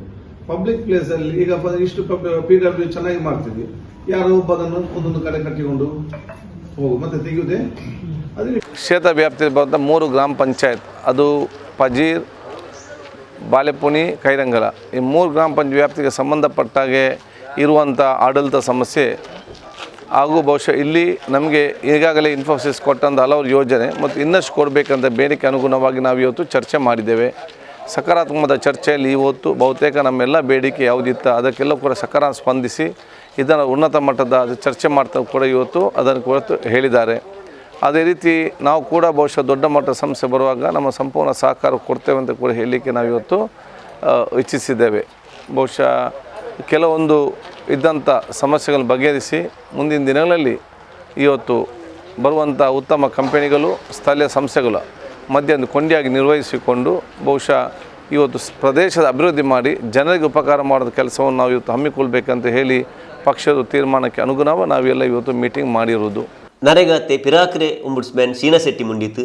ಪಬ್ಲಿಕ್ ಪ್ಲೇಸ್ ಅಲ್ಲಿ ಈಗ ಇಷ್ಟು PWD ಚೆನ್ನಾಗಿ ಮಾಡ್ತಿದ್ವಿ, ಯಾರೋ ಒಬ್ಬದನ್ನು ಒಂದೊಂದು ಕಡೆ ಕಟ್ಟಿಕೊಂಡು ಹೋಗು ಮತ್ತೆ ತೆಗೆಯುವುದೇ. ಅದೇ ಕ್ಷೇತ್ರ ವ್ಯಾಪ್ತಿಯಲ್ಲಿ ಬರುವಂಥ 3 ಗ್ರಾಮ ಪಂಚಾಯತ್, ಅದು ಪಜೀರ್, ಬಾಲೆಪುನಿ, ಕೈರಂಗಲ, ಈ 3 ಗ್ರಾಮ ಪಂಚಾಯತ್ ವ್ಯಾಪ್ತಿಗೆ ಸಂಬಂಧಪಟ್ಟಾಗೆ ಇರುವಂಥ ಆಡಳಿತ ಸಮಸ್ಯೆ ಹಾಗೂ ಬಹುಶಃ ಇಲ್ಲಿ ನಮಗೆ ಈಗಾಗಲೇ ಇನ್ಫೋಸಿಸ್ ಕೊಟ್ಟಂಥ ಹಲವು ಯೋಜನೆ ಮತ್ತು ಇನ್ನಷ್ಟು ಕೊಡಬೇಕಂತ ಬೇಡಿಕೆ ಅನುಗುಣವಾಗಿ ನಾವು ಇವತ್ತು ಚರ್ಚೆ ಮಾಡಿದ್ದೇವೆ. ಸಕಾರಾತ್ಮಕವಾದ ಚರ್ಚೆಯಲ್ಲಿ ಇವತ್ತು ಬಹುತೇಕ ನಮ್ಮೆಲ್ಲ ಬೇಡಿಕೆ ಯಾವುದಿತ್ತು ಅದಕ್ಕೆಲ್ಲ ಕೂಡ ಸಕಾರಾತ್ಮಕ ಸ್ಪಂದಿಸಿ ಇದನ್ನು ಉನ್ನತ ಮಟ್ಟದ ಚರ್ಚೆ ಮಾಡ್ತಾ ಕೂಡ ಇವತ್ತು ಅದನ್ನು ಕುರಿತು ಹೇಳಿದ್ದಾರೆ. ಅದೇ ರೀತಿ ನಾವು ಕೂಡ ಬಹುಶಃ ದೊಡ್ಡ ಮಟ್ಟದ ಸಮಸ್ಯೆ ಬರುವಾಗ ನಮ್ಮ ಸಂಪೂರ್ಣ ಸಹಕಾರ ಕೊಡ್ತೇವೆ ಅಂತ ಕೂಡ ಹೇಳಲಿಕ್ಕೆ ನಾವು ಇವತ್ತು ಇಚ್ಛಿಸಿದ್ದೇವೆ. ಬಹುಶಃ ಕೆಲವೊಂದು ಇದ್ದಂಥ ಸಮಸ್ಯೆಗಳನ್ನು ಬಗೆಹರಿಸಿ ಮುಂದಿನ ದಿನಗಳಲ್ಲಿ ಇವತ್ತು ಬರುವಂಥ ಉತ್ತಮ ಕಂಪನಿಗಳು ಸ್ಥಳೀಯ ಸಂಸ್ಥೆಗಳ ಮಧ್ಯೆ ಒಂದು ಕೊಂಡಿಯಾಗಿ ನಿರ್ವಹಿಸಿಕೊಂಡು ಬಹುಶಃ ಇವತ್ತು ಪ್ರದೇಶದ ಅಭಿವೃದ್ಧಿ ಮಾಡಿ ಜನರಿಗೆ ಉಪಕಾರ ಮಾಡೋದ ಕೆಲಸವನ್ನು ನಾವು ಇವತ್ತು ಹಮ್ಮಿಕೊಳ್ಬೇಕಂತ ಹೇಳಿ ಪಕ್ಷದ ತೀರ್ಮಾನಕ್ಕೆ ಅನುಗುಣವಾಗಿ ನಾವೆಲ್ಲ ಇವತ್ತು ಮೀಟಿಂಗ್ ಮಾಡಿರುವುದು. ನರೆಗಾತೆ ಪಿರಾಕ್ರೆ ಒಂಬುಡ್ಸ್ಮ್ಯಾನ್ ಸೀನಶೆಟ್ಟಿ ಮುಂಡಿತು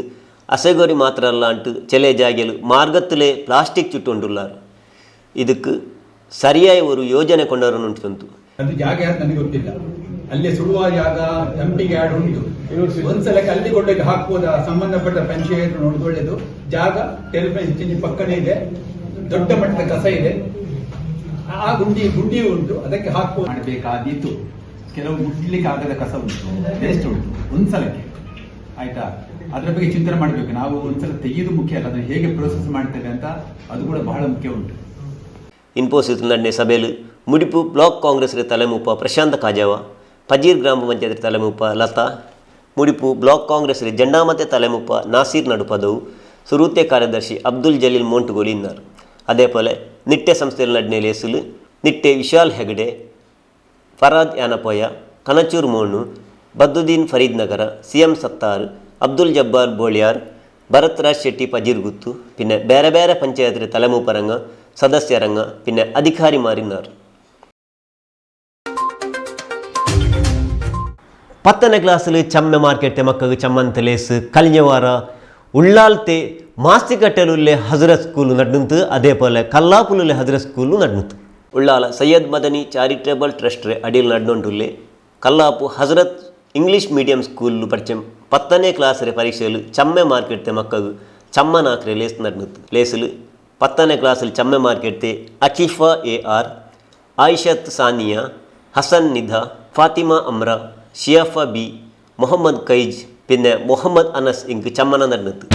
ಅಸೆಗೋರಿ ಮಾತ್ರ ಅಲ್ಲ ಅಂಟು ಚೆಲೆ ಜಾಗೆಲು ಮಾರ್ಗತ್ತಲೇ ಪ್ಲಾಸ್ಟಿಕ್ ಚುಟ್ಟುಂಡುಲ್ಲಾರು ಇದಕ್ಕೆ ಸರಿಯಾಗಿ ಒಂದು ಯೋಜನೆ ಕೊಂಡವರನ್ನು ಉಂಟು. ಅದು ಜಾಗ ಯಾರು ನನಗೆ ಗೊತ್ತಿಲ್ಲ, ಅಲ್ಲಿ ಸುಡುವ ಜಾಗ ಡಂಪಿಂಗ್ ಯಾರ್ಡ್ ಉಂಟು, ಒಂದ್ಸಲಕ್ಕೆ ಅಲ್ಲಿ ಕೊಂಡೋಗಿ ಹಾಕ್ಬೋದ ಸಂಬಂಧಪಟ್ಟ ಪಂಚಾಯತ್ ನೋಡ್ಕೊಳ್ಳೋದು. ಜಾಗ ಟೆಲಿಫೋನ್ ಪಕ್ಕನೇ ಇದೆ, ದೊಡ್ಡ ಮಟ್ಟದ ಕಸ ಇದೆ, ಆ ಗುಂಡಿ ಉಂಟು, ಅದಕ್ಕೆ ಹಾಕ್ಬೋದು. ಮಾಡಬೇಕಾದಿತ್ತು ಕೆಲವು ಮುಟ್ಲಿಕ್ಕೆ ಆಗದ ಕಸ ಉಂಟು, ವೇಸ್ಟ್ ಉಂಟು ಒಂದ್ಸಲಕ್ಕೆ, ಆಯ್ತಾ? ಅದ್ರ ಬಗ್ಗೆ ಚಿಂತನೆ ಮಾಡಬೇಕು ನಾವು. ಒಂದ್ಸಲ ತೆಗೆಯೋದು ಮುಖ್ಯ ಅಲ್ಲ, ಅದನ್ನು ಹೇಗೆ ಪ್ರೋಸೆಸ್ ಮಾಡ್ತೇವೆ ಅಂತ ಅದು ಕೂಡ ಬಹಳ ಮುಖ್ಯ ಉಂಟು. ಇನ್ಫೋಸಿಸ್ ನಡೆದ ಸಭೆಯಲ್ಲಿ ಮುಡಿಪು ಬ್ಲಾಕ್ ಕಾಂಗ್ರೆಸ್ ತಲೆಮೂಪ ಪ್ರಶಾಂತ ಕಾಜಾವ, ಪಜೀರ್ ಗ್ರಾಮ ಪಂಚಾಯತ್ ತಲೆಮೂಪ ಲತಾ, ಮುಡಿಪು ಬ್ಲಾಕ್ ಕಾಂಗ್ರೆಸ್ ಜಂಡಾಮತೆ ತಲೆಮೂಪ ನಾಸೀರ್ ನಡುಪದವು, ಸುರೂತೆ ಕಾರ್ಯದರ್ಶಿ ಅಬ್ದುಲ್ ಜಲೀಲ್ ಮೋಂಟುಗೋಲಿ ಇన్నారు. അതേപോലെ നിട്ടെ സംസ്ഥയിൽ നടന്ന ലേസിൽ നിട്ടെ വിശാൽ ഹെഗ്ഡെ, ഫറാദ് യാനപ്പോയ, കനച്ചൂർ മോണു, ബദ്ദുദ്ദീൻ ഫരീദ് നഗര, CM സത്താർ, അബ്ദുൽ ജബ്ബാർ ബോളിയാർ, ಭರತ್ ರಾಜ್ ಶೆಟ್ಟಿ ಪಜೀರ್ಗುತ್ತು, പിന്നെ ಬೇರೆ ಬೇರೆ ಪಂಚಾಯತ್ ತಲೆಮೂಪರಂಗ ಸದಸ್ಯರಂಗ പിന്നെ ಅಧಿಕಾರಿ ಮಾರಿನಾರು. 10ನೇ ಕ್ಲಾಸಲ್ಲಿ ಚಮ್ಮೆ ಮಾರ್ಕೆಟ್ ಮಕ್ಕಳು ಚಮ್ಮಂತ ಲೇಸ್ ಕಲಿഞ്ഞ ವಾರ ಉಳ್ಳಾಲ್ತೆ ಮಾಸ್ತಿಕಟ್ಟೆಲುಲ್ಲೆ ಹಜರತ್ ಸ್ಕೂಲು ನಡ್ನುಂತು, അതേപോലെ ಕಲ್ಲಾಪುಲುಲ್ಲೆ ಹಜರತ್ ಸ್ಕೂಲು ನಡ್ನುಂತು. ಉಳ್ಳಾಲ ಸೈಯದ್ ಮದನಿ ಚಾರಿಟೇಬಲ್ ಟ್ರಸ್ಟ್ ಅಡಿಲ್ ನಡ್ನೊಂಡುಲ್ಲೆ Kallapu Hazrat English medium school ಪರಿಚಯ 10ನೇ ಕ್ಲಾಸ್ ಪರೀಕ್ಷೆಯಲ್ಲಿ ಚಮ್ಮೆ ಮಾರ್ಕೆಟ್ ಮಕ್ಕಳು ಚಮ್ಮನಾಕ್ರೆ ಲೇಸ್ ನಡ್ನುತ್ತು. ಲೇಸಲು 10ನೇ ಕ್ಲಾಸಲ್ಲಿ ಚಮ್ಮೆ ಮಾರ್ಕೆಟ್ ಅಕೀಫಾ AR, ಆಯಿಷತ್ ಸಾನಿಯಾ, ಹಸನ್ ನಿಧಾ, ಫಾತಿಮಾ ಅಮ್ರಾ, ಶಿಯಾಫಾ B, ಮೊಹಮ್ಮದ್ ಕೈಜ್ പിന്നെ ಮೊಹಮ್ಮದ್ ಅನಸ್ ಇಂಕ್ ಚಮ್ಮನ ನಡೆದದ್ದು.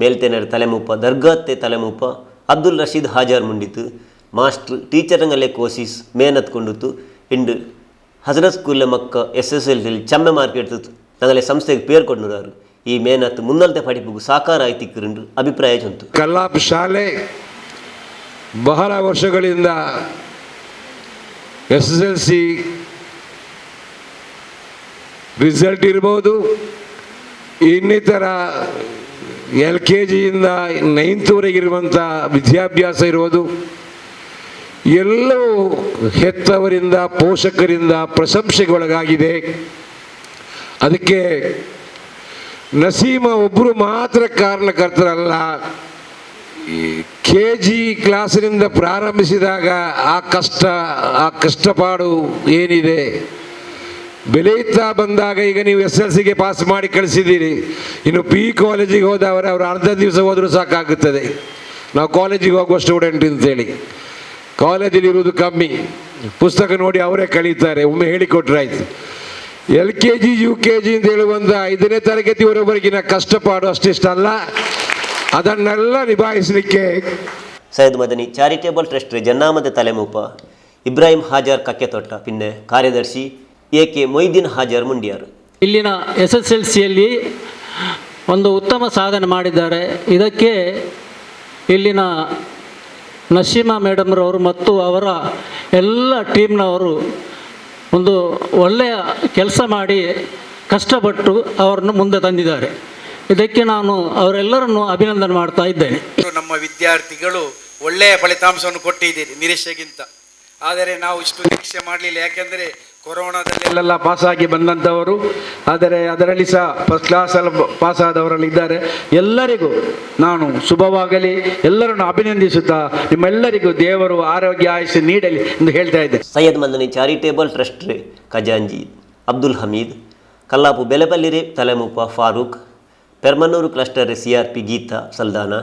ಮೇಲ್ತೆನರ್ ತಲೆಮೂಪ ದರ್ಗಾತ್ತೆ ತಲೆಮೂಪ ಅಬ್ದುಲ್ ರಶೀದ್ ಹಾಜಾರ್ ಮುಂಡಿತು ಮಾಸ್ಟರ್ ಟೀಚರಂಗಲ್ಲೇ ಕೋಸಿಸ್ ಮೇಹನತ್ ಕೊಂಡುತ್ತು ಇಂಡು ಹಜರತ್ ಸ್ಕೂಲ್ ಮಕ್ಕ SSLC ಚಮ್ಮೆ ಮಾರ್ಕೆಟ್ ನಂಗಲೆ ಸಂಸ್ಥೆಗೆ ಪೇರು ಕೊಂಡುರಾರು ಈ ಮೇಹನತ್ ಮುನ್ನಲ್ತೆ ಪಡಿಪುಗು ಸಾಕಾರ ಆಯ್ತಿಕ್ಕುಂಡು ಅಭಿಪ್ರಾಯ ಚೊಂತು. ಕಲ್ಲಾಪ್ ಶಾಲೆ ಬಹಳ ವರ್ಷಗಳಿಂದ SSLC ರಿಸಲ್ಟ್ ಇರ್ಬೋದು, ಇನ್ನಿತರ LKGಯಿಂದ 9th ವಿದ್ಯಾಭ್ಯಾಸ ಇರುವುದು ಎಲ್ಲವೂ ಹೆತ್ತವರಿಂದ ಪೋಷಕರಿಂದ ಪ್ರಶಂಸೆಗೆ ಒಳಗಾಗಿದೆ. ಅದಕ್ಕೆ ನಸೀಮ ಒಬ್ಬರು ಮಾತ್ರ ಕಾರಣಕರ್ತರಲ್ಲ. KG ಕ್ಲಾಸಿನಿಂದ ಪ್ರಾರಂಭಿಸಿದಾಗ ಆ ಕಷ್ಟಪಾಡು ಏನಿದೆ ಬೆಳೆಯುತ್ತಾ ಬಂದಾಗ ಈಗ ನೀವು SSLCಗೆ ಪಾಸ್ ಮಾಡಿ ಕಳಿಸಿದ್ದೀರಿ. ಇನ್ನು PU ಕಾಲೇಜಿಗೆ ಹೋದವರು ಅವರು ಅರ್ಧ ದಿವಸ ಹೋದರೂ ಸಾಕಾಗುತ್ತದೆ. ನಾವು ಕಾಲೇಜಿಗೆ ಹೋಗುವ ಸ್ಟೂಡೆಂಟ್ ಅಂತೇಳಿ ಕಾಲೇಜಲ್ಲಿ ಇರುವುದು ಕಮ್ಮಿ, ಪುಸ್ತಕ ನೋಡಿ ಅವರೇ ಕಳೀತಾರೆ, ಒಮ್ಮೆ ಹೇಳಿಕೊಟ್ರಾಯ್ತು. LKG UKG ಅಂತ ಹೇಳುವಂಥ 5ನೇ ತರಗತಿವರೆಗಿನ ಕಷ್ಟಪಾಡು ಅಷ್ಟಿಷ್ಟಲ್ಲ, ಅದನ್ನೆಲ್ಲ ನಿಭಾಯಿಸಲಿಕ್ಕೆ ಸೈಯದ್ ಮದನಿ ಚಾರಿಟೇಬಲ್ ಟ್ರಸ್ಟ್ ಜನ್ನಾಮದ ತಲೆಮೂಪ ಇಬ್ರಾಹಿಂ ಹಾಜಾರ್ ಕಕ್ಕೆತೊಟ್ಟ ಪಿನ್ನೆ ಕಾರ್ಯದರ್ಶಿ AK ಮೊಯ್ದೀನ್ ಹಾಜಾರ್ ಮುಂಡಿಯಾರು. ಇಲ್ಲಿನ SSLCಯಲ್ಲಿ ಒಂದು ಉತ್ತಮ ಸಾಧನೆ ಮಾಡಿದ್ದಾರೆ. ಇದಕ್ಕೆ ಇಲ್ಲಿನ ನಶೀಮಾ ಮೇಡಮ್ರವರು ಮತ್ತು ಅವರ ಎಲ್ಲ ಟೀಮ್ನವರು ಒಂದು ಒಳ್ಳೆಯ ಕೆಲಸ ಮಾಡಿ ಕಷ್ಟಪಟ್ಟು ಅವರನ್ನು ಮುಂದೆ ತಂದಿದ್ದಾರೆ. ಇದಕ್ಕೆ ನಾನು ಅವರೆಲ್ಲರನ್ನು ಅಭಿನಂದನೆ ಮಾಡ್ತಾ ಇದ್ದೇನೆ. ನಮ್ಮ ವಿದ್ಯಾರ್ಥಿಗಳು ಒಳ್ಳೆಯ ಫಲಿತಾಂಶವನ್ನು ಕೊಟ್ಟಿದ್ದೀರಿ ನಿರೀಕ್ಷೆಗಿಂತ. ಆದರೆ ನಾವು ಇಷ್ಟು ನಿರೀಕ್ಷೆ ಮಾಡಲಿಲ್ಲ, ಯಾಕೆಂದರೆ ಕೊರೋನಾದಲ್ಲೆಲ್ಲ ಪಾಸಾಗಿ ಬಂದಂಥವರು, ಆದರೆ ಅದರಲ್ಲಿ ಸಹ ಫಸ್ಟ್ ಕ್ಲಾಸಲ್ಲಿ ಪಾಸಾದವರಲ್ಲಿ ಇದ್ದಾರೆ. ಎಲ್ಲರಿಗೂ ನಾನು ಶುಭವಾಗಲಿ, ಎಲ್ಲರನ್ನು ಅಭಿನಂದಿಸುತ್ತಾ ನಿಮ್ಮೆಲ್ಲರಿಗೂ ದೇವರು ಆರೋಗ್ಯ ಆಯುಷ್ಯ ನೀಡಲಿ ಎಂದು ಹೇಳ್ತಾ ಇದ್ದೆ. ಸೈಯದ್ ಮದನಿ ಚಾರಿಟೇಬಲ್ ಟ್ರಸ್ಟ್ ಖಜಾಂಜಿ ಅಬ್ದುಲ್ ಹಮೀದ್, ಕಲ್ಲಾಪು ಬೆಲೆಪಲ್ಲಿರೆ ತಲೆಮೂಪ Farooq, Permannur cluster CRP Geetha Saldanha,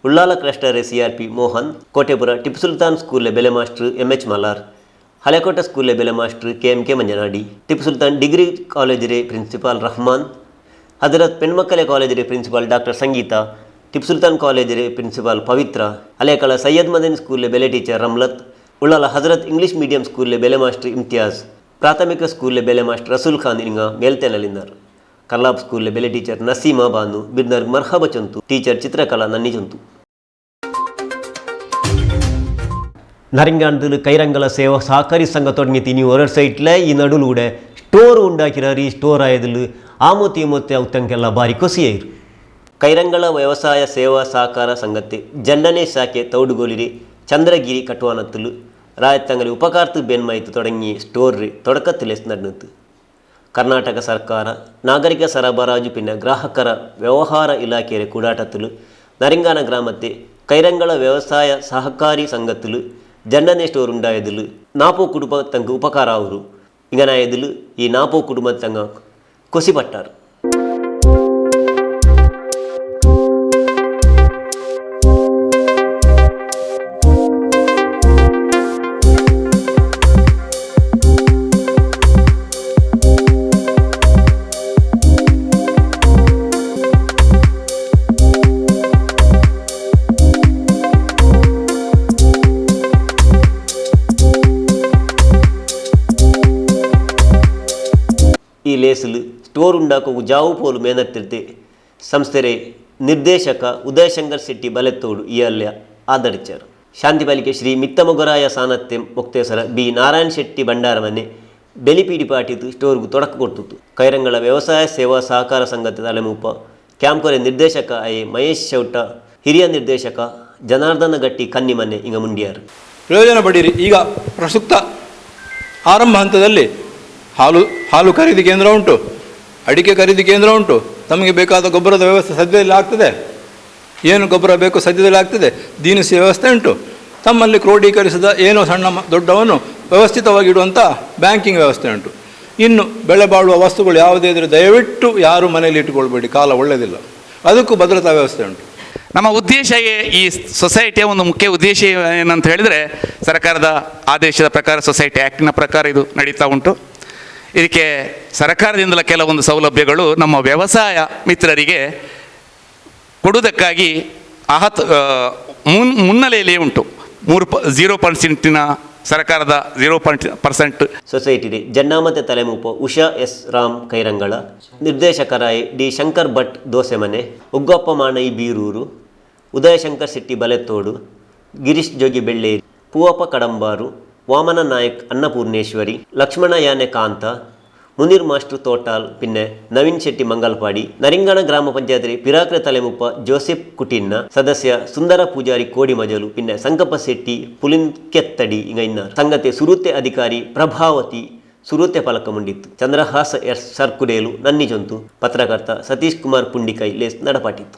Ullal cluster CRP Mohan, Kotepura Tippu Sultan school ಬೆಲೆ master MH Malar, Halekote school ಬೆಲೆ master KMK Manjanadi, Tippu Sultan degree college principal Rahman, Hazrat ಪೆಣ್ಮಕ್ಕಳೆ college principal doctor Sangeetha, Tippu Sultan college principal Pavithra, Halekala Syed Madani school ಬೆಲೆ teacher Ramlath, Ullal Hazrat English medium school ಬೆಲೆ ಮಾಸ್ಟರ್ ಇಮ್ತಿಯಾಜ್, ಪ್ರಾಥಮಿಕ ಸ್ಕೂಲ್ ಬೆಲೆ ಮಾಸ್ಟರ್ ರಸೂಲ್ ಖಾನ್ ಇಂಗ ಮೇಲ್ತೆನಲ್ಲಿದ್ದಾರೆ. ಕಲ್ಲಾಪ್ ಸ್ಕೂಲ್ ಬೆಲೆ ಟೀಚರ್ ನಸೀಮಾ ಬಾನು, ಬಿರ್ನರ್ ಮರ್ಹಬ ಚೊಂತು, ಟೀಚರ್ ಚಿತ್ರಕಲಾ ನನ್ನಿ ಚೊಂತು. ನರಿಂಗಾಂಡಲು ಕೈರಂಗಲ ಸೇವಾ ಸಹಕಾರಿ ಸಂಘ ತೊಡಗಿತಿ ನೀವು ಹೊರ ಸೈಟ್ಲೆ ಈ ನಡುಲೂಡೆ ಸ್ಟೋರ್ ಉಂಡಾಕಿರಾರಿ ಸ್ಟೋರ್ ಆಯದಲು ಆಮೂತಿ ಮೊತ್ತೆ ಅವತ್ತಂಕೆಲ್ಲ ಬಾರಿ ಖುಷಿಯಾಯಿರು. ಕೈರಂಗಳ ವ್ಯವಸಾಯ ಸೇವಾ ಸಹಕಾರ ಸಂಘತೆ ಜಂಡನೆ ಶಾಖೆ ತೌಡುಗೋಲಿರಿ ಚಂದ್ರಗಿರಿ ಕಟುವಾನತ್ತಲು ರಾಯತ್ತಂಗಲಿ ಉಪಕಾರ್ತು ಬೆನ್ಮಾಯಿತು ತೊಡಗಿ ಸ್ಟೋರ್ ತೊಡಕತ್ತಿಲೆಸ್ ನಡೆನತ್ತು. ಕರ್ನಾಟಕ ಸರ್ಕಾರ ನಾಗರಿಕ ಸರಬರಾಜು ಪಿನ್ನ ಗ್ರಾಹಕರ ವ್ಯವಹಾರ ಇಲಾಖೆಯ ಕೂಡಾಟತ್ತಲು ನರಿಂಗಾನ ಗ್ರಾಮത്തെ ಕೈರಂಗಳ ವ್ಯವಸಾಯ ಸಹಕಾರಿ ಸಂಘತ್ತಲು ಜಂಡನೆ ಸ್ಟೋರ್ ಉಂಡಾಯದಲು ನಾಪೋ ಕುಟುಂಬ ತಂಗ ಉಪಕಾರ ಅವರು ಇಂಗನಾಯದಲು ಈ ನಾಪೋ ಕುಟುಂಬ ತಂಗ ಕೊಸಿಪಟ್ಟಾರು. ಈ ಲೇಸಲು ಸ್ಟೋರ್ ಉಂಡಾಕೋ ಜಾವು ಪೋಲು ಮೇನತ್ತಿರ್ತೆ ಸಂಸ್ಥೆರೆ ನಿರ್ದೇಶಕ ಉದಯಶಂಕರ್ ಶೆಟ್ಟಿ ಬಲೆತ್ತೋಡು ಈ ಅಲ್ಯ ಆಧರಿಚಾರು. ಶಾಂತಿ ಪಾಲಿಕೆ ಶ್ರೀ ಮಿತ್ತಮೊಗರಾಯ ಸಾನತ್ಯಂ ಮುಕ್ತೇಸರ B ನಾರಾಯಣ್ ಶೆಟ್ಟಿ ಭಂಡಾರಮನೆ ಬೆಲಿಪೀಡಿ ಪಾಟಿತು ಸ್ಟೋರ್ಗೂ ತೊಡಕ ಕೊಡ್ತಿತ್ತು. ಕೈರಂಗಳ ವ್ಯವಸಾಯ ಸೇವಾ ಸಹಕಾರ ಸಂಘದ ತಲೆಮೂಪ ಕ್ಯಾಂಪ್ಕೊರೆ ನಿರ್ದೇಶಕ ಮಹೇಶ್ ಚೌಟ, ಹಿರಿಯ ನಿರ್ದೇಶಕ ಜನಾರ್ದನ ಗಟ್ಟಿ ಕನ್ನಿಮನೆ ಇಂಗ ಮುಂಡಿಯಾರು. ಪ್ರಯೋಜನ ಪಡೀರಿ. ಈಗ ಪ್ರಸ್ತುತ ಆರಂಭ ಹಂತದಲ್ಲಿ ಹಾಲು ಖರೀದಿ ಕೇಂದ್ರ ಉಂಟು, ಅಡಿಕೆ ಖರೀದಿ ಕೇಂದ್ರ ಉಂಟು, ತಮಗೆ ಬೇಕಾದ ಗೊಬ್ಬರದ ವ್ಯವಸ್ಥೆ ಸದ್ಯದಲ್ಲಿ ಆಗ್ತದೆ. ಏನು ಗೊಬ್ಬರ ಬೇಕು ಸದ್ಯದಲ್ಲಿ ಆಗ್ತದೆ, ದಿನಸಿ ವ್ಯವಸ್ಥೆ ಉಂಟು. ತಮ್ಮಲ್ಲಿ ಕ್ರೋಢೀಕರಿಸಿದ ಏನೋ ಸಣ್ಣ ದೊಡ್ಡವನ್ನು ವ್ಯವಸ್ಥಿತವಾಗಿ ಇಡುವಂಥ ಬ್ಯಾಂಕಿಂಗ್ ವ್ಯವಸ್ಥೆ ಉಂಟು. ಇನ್ನು ಬೆಳೆ ಬಾಳುವ ವಸ್ತುಗಳು ಯಾವುದೇ ಇದ್ದರೆ ದಯವಿಟ್ಟು ಯಾರು ಮನೆಯಲ್ಲಿ ಇಟ್ಟುಕೊಳ್ಬೇಡಿ, ಕಾಲ ಒಳ್ಳೆಯದಿಲ್ಲ. ಅದಕ್ಕೂ ಭದ್ರತಾ ವ್ಯವಸ್ಥೆ ಉಂಟು. ನಮ್ಮ ಉದ್ದೇಶ ಈ ಸೊಸೈಟಿಯ ಒಂದು ಮುಖ್ಯ ಉದ್ದೇಶ ಏನಂತ ಹೇಳಿದರೆ, ಸರ್ಕಾರದ ಆದೇಶದ ಪ್ರಕಾರ ಸೊಸೈಟಿ ಆ್ಯಕ್ಟಿನ ಪ್ರಕಾರ ಇದು ನಡೀತಾ ಉಂಟು. ಇದಕ್ಕೆ ಸರ್ಕಾರದಿಂದಲ ಕೆಲವೊಂದು ಸೌಲಭ್ಯಗಳು ನಮ್ಮ ವ್ಯವಸಾಯ ಮಿತ್ರರಿಗೆ ಕೊಡುವುದಕ್ಕಾಗಿ ಮುನ್ನೆಲೆಯಲ್ಲಿ ಉಂಟು. 0% ಸರ್ಕಾರದ 0% ಸೊಸೈಟಿ ಜನ್ನಾಮತೆ ತಲೆಮೂಪ ಉಷಾ ಎಸ್ ರಾಮ್ ಕೈರಂಗಳ, ನಿರ್ದೇಶಕರಾಯಿ ಡಿ ಶಂಕರ್ ಭಟ್ ದೋಸೆಮನೆ, ಉಗ್ಗಪ್ಪ ಮಾಣೈ ಬೀರೂರು, ಉದಯಶಂಕರ್ ಶೆಟ್ಟಿ ಬಲೆತ್ತೋಡು, ಗಿರೀಶ್ ಜೋಗಿ ಬೆಳ್ಳೇರಿ, ಪೂವಪ್ಪ ಕಡಂಬಾರು, ವಾಮನ ನಾಯಕ್ ಅನ್ನಪೂರ್ಣೇಶ್ವರಿ, ಲಕ್ಷ್ಮಣ ಯಾನೆ ಕಾಂತ, ಮುನೀರ್ ಮಾಸ್ಟರ್ ತೋಟಾಲ್, ಪಿನ್ನೆ ನವೀನ್ ಶೆಟ್ಟಿ ಮಂಗಲ್ಪಾಡಿ, ನರಿಂಗಣ ಗ್ರಾಮ ಪಂಚಾಯತ್ ಪಿರಾಕ್ರೆ ತಲೆಮುಪ್ಪ ಜೋಸೆಫ್ ಕುಟಿನ್ನ, ಸದಸ್ಯ ಸುಂದರ ಪೂಜಾರಿ ಕೋಡಿಮಜಲು, ಪಿನ್ನೆ ಸಂಕಪ್ಪ ಶೆಟ್ಟಿ ಪುಲಿನ್ಕೆತ್ತಡಿ ಇಂಗೈನಾರ್, ಸಂಗತೆ ಸುರುತೆ ಅಧಿಕಾರಿ ಪ್ರಭಾವತಿ ಸುರುತೆ ಫಲಕ ಮುಂಡಿತ್ತು. ಚಂದ್ರಹಾಸ ಎಸ್ ಸರ್ಕುಡೇಲು ನನ್ನಿ ಜೊಂತು, ಪತ್ರಕರ್ತ ಸತೀಶ್ ಕುಮಾರ್ ಪುಂಡಿಕೈ ಲೇಸ್ ನಡಪಾಟಿತ್ತು.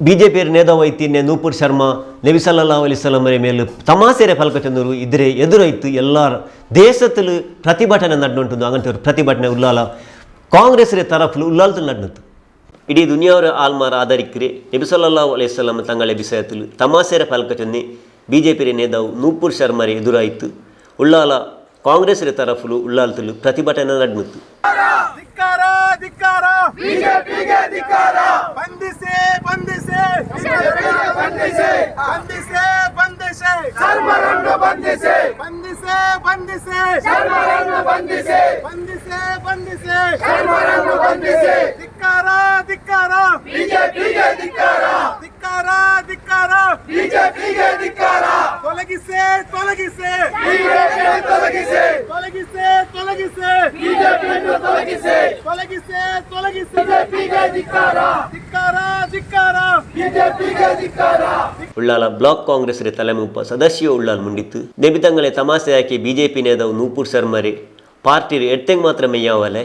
ಬಿಜೆಪಿ ನೇದಾವೈತಿನ್ನೆ ನೂಪುರ್ ಶರ್ಮಾ ನಬಿ ಸಲ್ಲಲ್ಲಾಹು ಅಲೈಹಿ ವಸಲ್ಲಂ ಮೇಲೆ ತಮಾಸೆರೆ ಫಲಕ ಚಂದರು ಇದ್ರೆ ಎದುರೈತು ಎಲ್ಲಾರ ದೇಶದಲ್ಲಿ ಪ್ರತಿಭಟನೆ ನಡ್ನುಂಟು. ಅಂಗಂಟವರು ಪ್ರತಿಭಟನೆ ಉಲ್ಲಾಲ ಕಾಂಗ್ರೆಸ್ ತರಫ್ಲು ಉಲ್ಲಾಲ್ತು ನಡ್ನತ್ತು. ಇಡೀ ದುನಿಯಾವರ ಆಲ್ಮಾರ ಆಧರಿಕ್ರೆ ನಬಿ ಸಲ್ಲಲ್ಲಾಹು ಅಲೈಹಿ ವಸಲ್ಲಂ ತಂಗಳ ವಿಷಯത്തിൽ ತಮಾಸೆರೆ ಫಲಕ ಚೊನ್ನೆ ಬಿಜೆಪಿ ನೇದಾವು ನೂಪುರ್ ಶರ್ಮರೆ ಎದುರಾಯಿತು. ಉಲ್ಲಾಲ ಕಾಂಗ್ರೆಸ್ ತರಫ್ಲು ಉಲ್ಲಾಲ್ತಲು ಪ್ರತಿಭಟನೆ ನಡ್ನತ್ತು. ಬಿಜೆಪಿಗೆ ಧಿಕ್ಕಾರ, ಬಂಧಿಸಿ ಬಂಧಿಸಿ ಬಂಧಿಸಿ ಬಂಧಿಸಿ ಬಂಧಿಸಿ ಸರ್ವರನ್ನು ಬಂಧಿಸಿ ಬಂಧಿಸಿ ಬಂಧಿಸಿ ಸರ್ವರನ್ನು ಬಂಧಿಸಿ ಬಂಧಿಸಿ ಬಂಧಿಸಿ ಸರ್ವರನ್ನು ಬಂಧಿಸಿ ಧಿಕ್ಕಾರ ಧಿಕ್ಕಾರ ಬಿಜೆಪಿಗೆ ಧಿಕ್ಕಾರ ಧಿಕ್ಕಾರ ಧಿಕ್ಕಾರ ಬಿಜೆಪಿಗೆ ಧಿಕ್ಕಾರ ತೊಲಗಿಸಿ ತೊಲಗಿಸಿ ಬಿಜೆಪಿಯನ್ನು ತೊಲಗಿಸಿ ತೊಲಗಿಸಿ ತೊಲಗಿಸಿ ಬಿಜೆಪಿಯನ್ನು ತೊಲಗಿಸಿ ತೊಲಗಿಸಿ ತೊಲಗಿಸಿ ಬಿಜೆಪಿಗೆ ಧಿಕ್ಕಾರ ಧಿಕ್ಕಾರ ಧಿಕ್ಕಾರ ಬಿಜೆಪಿಗೆ ಧಿಕ್ಕಾರ. ಉಳ್ಳಾಲ ಬ್ಲಾಕ್ ಕಾಂಗ್ರೆಸ್ ತಲೆಮೂಪ ಸದಸ್ಯ ಉಳ್ಳಾಲ್ ಮುಂಡಿತ್ತು. ನೆಬಿತಂಗಳೆ ತಮಾಸೆ ಹಾಕಿ ಬಿಜೆಪಿ ನೇದವು ನೂಪುರ್ ಶರ್ಮರೆ ಪಾರ್ಟಿ ಎಡ್ತೆಂಗ್ ಮಾತ್ರ ಮೆಯ್ಯಾವಲೆ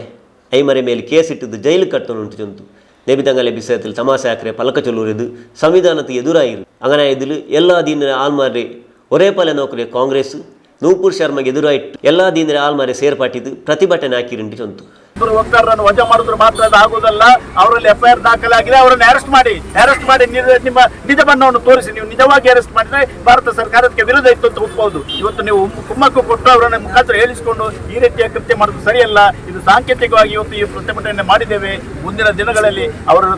ಐಮರೆ ಮೇಲೆ ಕೇಸ್ ಇಟ್ಟಿದ್ದು ಜೈಲು ಕಟ್ಟುಂಟು ಚೊಂತು. ನೆಬಿತಂಗಲೆ ಬಿಸಯത്തിൽ ತಮಾಸೆ ಹಾಕ್ರೆ ಪಲಕ ಚೊಲ್ಲುವುದು ಸಂವಿಧಾನಕ್ಕೆ ಎದುರಾಯಿರು. അങ്ങനെ ഇതിൽ എല്ലാ ദീനിലെ ആൾമാരെ ഒരേ പോലെ നോക്കിയ കോൺഗ്രസ് ನೂಪುರ್ ಶರ್ಮಗೆ ಎದುರಾಯಿಟ್ಟು ಎಲ್ಲ ದೀನರ ಆಲ್ಮಾರೆ ಸೇರ್ಪಟ್ಟಿದ್ದು ಪ್ರತಿಭಟನೆ ಹಾಕಿರುಂಟು ಚೊಂತು. ವಕ್ತಾರರನ್ನು ವಜಾ ಮಾಡಿದ್ರು ಮಾತ್ರ ಅದು ಆಗುವುದಲ್ಲ, ಅವರಲ್ಲಿ FIR ದಾಖಲಾಗಿದೆ, ಅವರನ್ನು ಅರೆಸ್ಟ್ ಮಾಡಿ ನಿಮ್ಮ ನಿಜ ಬಣ್ಣವನ್ನು ತೋರಿಸಿ. ನೀವು ನಿಜವಾಗಿ ಅರೆಸ್ಟ್ ಮಾಡಿದ್ರೆ ಭಾರತ ಸರ್ಕಾರಕ್ಕೆ ವಿರೋಧ ಇತ್ತು ಅಂತ ಒಪ್ಪಬಹುದು. ಇವತ್ತು ನೀವು ಕುಮ್ಮಕ್ಕು ಕೊಟ್ಟು ಅವರನ್ನ ಮುಖಾಂತರ ಹೇಳಿಸಿಕೊಂಡು ಈ ರೀತಿಯ ಕೃತ್ಯ ಮಾಡೋದು ಸರಿಯಲ್ಲ. ಇದು ಸಾಂಕೇತಿಕವಾಗಿ ಇವತ್ತು ಈ ಪ್ರತಿಭಟನೆ ಮಾಡಿದ್ದೇವೆ. ಮುಂದಿನ ದಿನಗಳಲ್ಲಿ ಅವರನ್ನ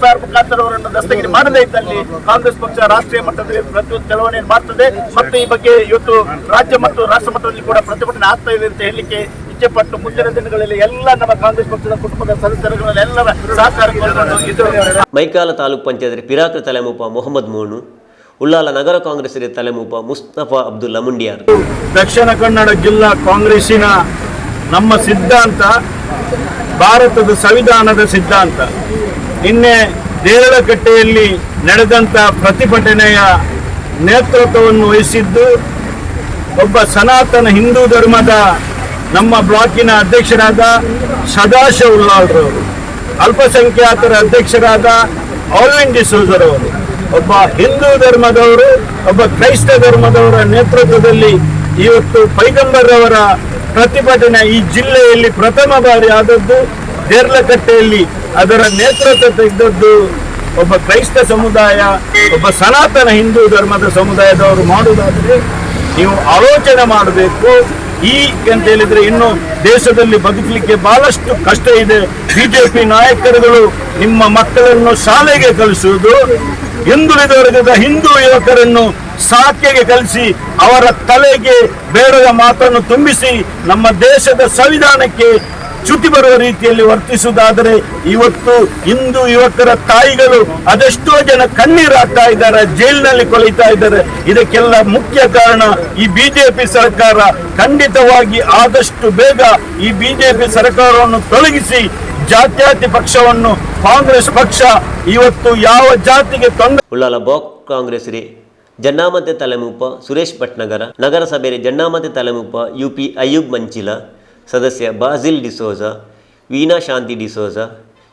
FIR ಮುಖಾಂತರ ಅವರನ್ನು ದಸ್ತಗಿರಿ ಮಾಡದೇ ಇದ್ದಲ್ಲಿ ಕಾಂಗ್ರೆಸ್ ಪಕ್ಷ ರಾಷ್ಟ್ರೀಯ ಮಟ್ಟದಲ್ಲಿ ಪ್ರತಿಯೊಂದು ಚಳವಣೆ ಮಾಡ್ತದೆ. ಮತ್ತು ಈ ಬಗ್ಗೆ ಇವತ್ತು ರಾಜ್ಯ ಮತ್ತು ರಾಷ್ಟ್ರ ಮಟ್ಟದಲ್ಲಿ ಕೂಡ ಪ್ರತಿಭಟನೆ ಆಗ್ತಾ ಇದೆ ಅಂತ ಹೇಳಲಿಕ್ಕೆ ಇಚ್ಛೆಪಟ್ಟು ಮುಂದಿನ ದಿನಗಳಲ್ಲಿ ಎಲ್ಲ ನಮ್ಮ ಕಾಂಗ್ರೆಸ್ ಪಕ್ಷದ ಕುಟುಂಬದ ಸದಸ್ಯರುಗಳೆಲ್ಲರ ಸಹಕಾರ. ಮೈಕಾಲ ತಾಲೂಕ್ ಪಂಚಾಯತ್ ಪಿರಾಕ್ರೆ ತಲೆಮೂಪ ಮೊಹಮ್ಮದ್ ಮೋನು, ಉಳ್ಳಾಲ ನಗರ ಕಾಂಗ್ರೆಸ್ ತಲೆಮೂಪ ಮುಸ್ತಫಾ ಅಬ್ದುಲ್ಲಾ ಮುಂಡಿಯಾರ್. ದಕ್ಷಿಣ ಕನ್ನಡ ಜಿಲ್ಲಾ ಕಾಂಗ್ರೆಸ್ಸಿನ ನಮ್ಮ ಸಿದ್ಧಾಂತ ಭಾರತದ ಸಂವಿಧಾನದ ಸಿದ್ಧಾಂತ. ನಿನ್ನೆ ದೇರಳಕಟ್ಟೆಯಲ್ಲಿ ನಡೆದಂಥ ಪ್ರತಿಭಟನೆಯ ನೇತೃತ್ವವನ್ನು ವಹಿಸಿದ್ದು ಒಬ್ಬ ಸನಾತನ ಹಿಂದೂ ಧರ್ಮದ ನಮ್ಮ ಬ್ಲಾಕಿನ ಅಧ್ಯಕ್ಷರಾದ ಸದಾಶಿವ ಉಳ್ಳಾಲ್ರವರು, ಅಲ್ಪಸಂಖ್ಯಾತರ ಅಧ್ಯಕ್ಷರಾದ ಅರವಿಂದ್ ಡಿಸೋಜರವರು, ಒಬ್ಬ ಹಿಂದೂ ಧರ್ಮದವರು, ಒಬ್ಬ ಕ್ರೈಸ್ತ ಧರ್ಮದವರ ನೇತೃತ್ವದಲ್ಲಿ ಇವತ್ತು ಪೈಗಂಬರ್ ಅವರ ಪ್ರತಿಭಟನೆ ಈ ಜಿಲ್ಲೆಯಲ್ಲಿ ಪ್ರಥಮ ಬಾರಿ ಆದದ್ದು. ದೇರ್ಲಕಟ್ಟೆಯಲ್ಲಿ ಅದರ ನೇತೃತ್ವ ತೆಗೆದದ್ದು ಒಬ್ಬ ಕ್ರೈಸ್ತ ಸಮುದಾಯ, ಒಬ್ಬ ಸನಾತನ ಹಿಂದೂ ಧರ್ಮದ ಸಮುದಾಯದವರು ಮಾಡುವುದಾದರೆ ನೀವು ಆಲೋಚನೆ ಮಾಡಬೇಕು. ಈ ಅಂತ ಹೇಳಿದ್ರೆ ಇನ್ನು ದೇಶದಲ್ಲಿ ಬದುಕಲಿಕ್ಕೆ ಬಹಳಷ್ಟು ಕಷ್ಟ ಇದೆ. ಬಿಜೆಪಿ ನಾಯಕರುಗಳು ನಿಮ್ಮ ಮಕ್ಕಳನ್ನು ಶಾಲೆಗೆ ಕಳಿಸುವುದು, ಹಿಂದುಳಿದ ವರ್ಗದ ಹಿಂದೂ ಯುವಕರನ್ನು ಸಾಕೆಗೆ ಕಳಿಸಿ ಅವರ ತಲೆಗೆ ಬೇಡದ ಮಾತನ್ನು ತುಂಬಿಸಿ ನಮ್ಮ ದೇಶದ ಸಂವಿಧಾನಕ್ಕೆ ಚ್ಯುತಿ ಬರುವ ರೀತಿಯಲ್ಲಿ ವರ್ತಿಸುವುದಾದರೆ ಇವತ್ತು ಹಿಂದೂ ಯುವಕರ ತಾಯಿಗಳು ಅದೆಷ್ಟೋ ಜನ ಕಣ್ಣೀರು ಹಾಕ್ತಾ ಇದ್ದಾರೆ, ಜೈಲಿನಲ್ಲಿ ಕೊಳಿತಾ ಇದ್ದಾರೆ. ಇದಕ್ಕೆಲ್ಲ ಮುಖ್ಯ ಕಾರಣ ಈ ಬಿಜೆಪಿ ಸರ್ಕಾರ. ಖಂಡಿತವಾಗಿ ಆದಷ್ಟು ಬೇಗ ಈ ಬಿಜೆಪಿ ಸರ್ಕಾರವನ್ನು ತೊಲಗಿಸಿ ಜಾತ್ಯತೀತ ಪಕ್ಷವನ್ನು ಕಾಂಗ್ರೆಸ್ ಪಕ್ಷ ಇವತ್ತು ಯಾವ ಜಾತಿಗೆ ತೊಂದರೆ. ಉಳ್ಳಾಲ ಬ್ಲಾಕ್ ಕಾಂಗ್ರೆಸ್ ಜನ್ನಾಮತೆ ತಲೆಮೂಪ ಸುರೇಶ್ ಭಟ್ನಗರ, ನಗರಸಭೆ ಜನ್ನಾಮತೆ ತಲೆಮೂಪ UP ಅಯ್ಯೂಬ್ ಮಂಚಿಲ, ಸದಸ್ಯ ಬಾಜಿಲ್ ಡಿಸೋಜಾ, ವೀಣಾ ಶಾಂತಿ ಡಿಸೋಜಾ,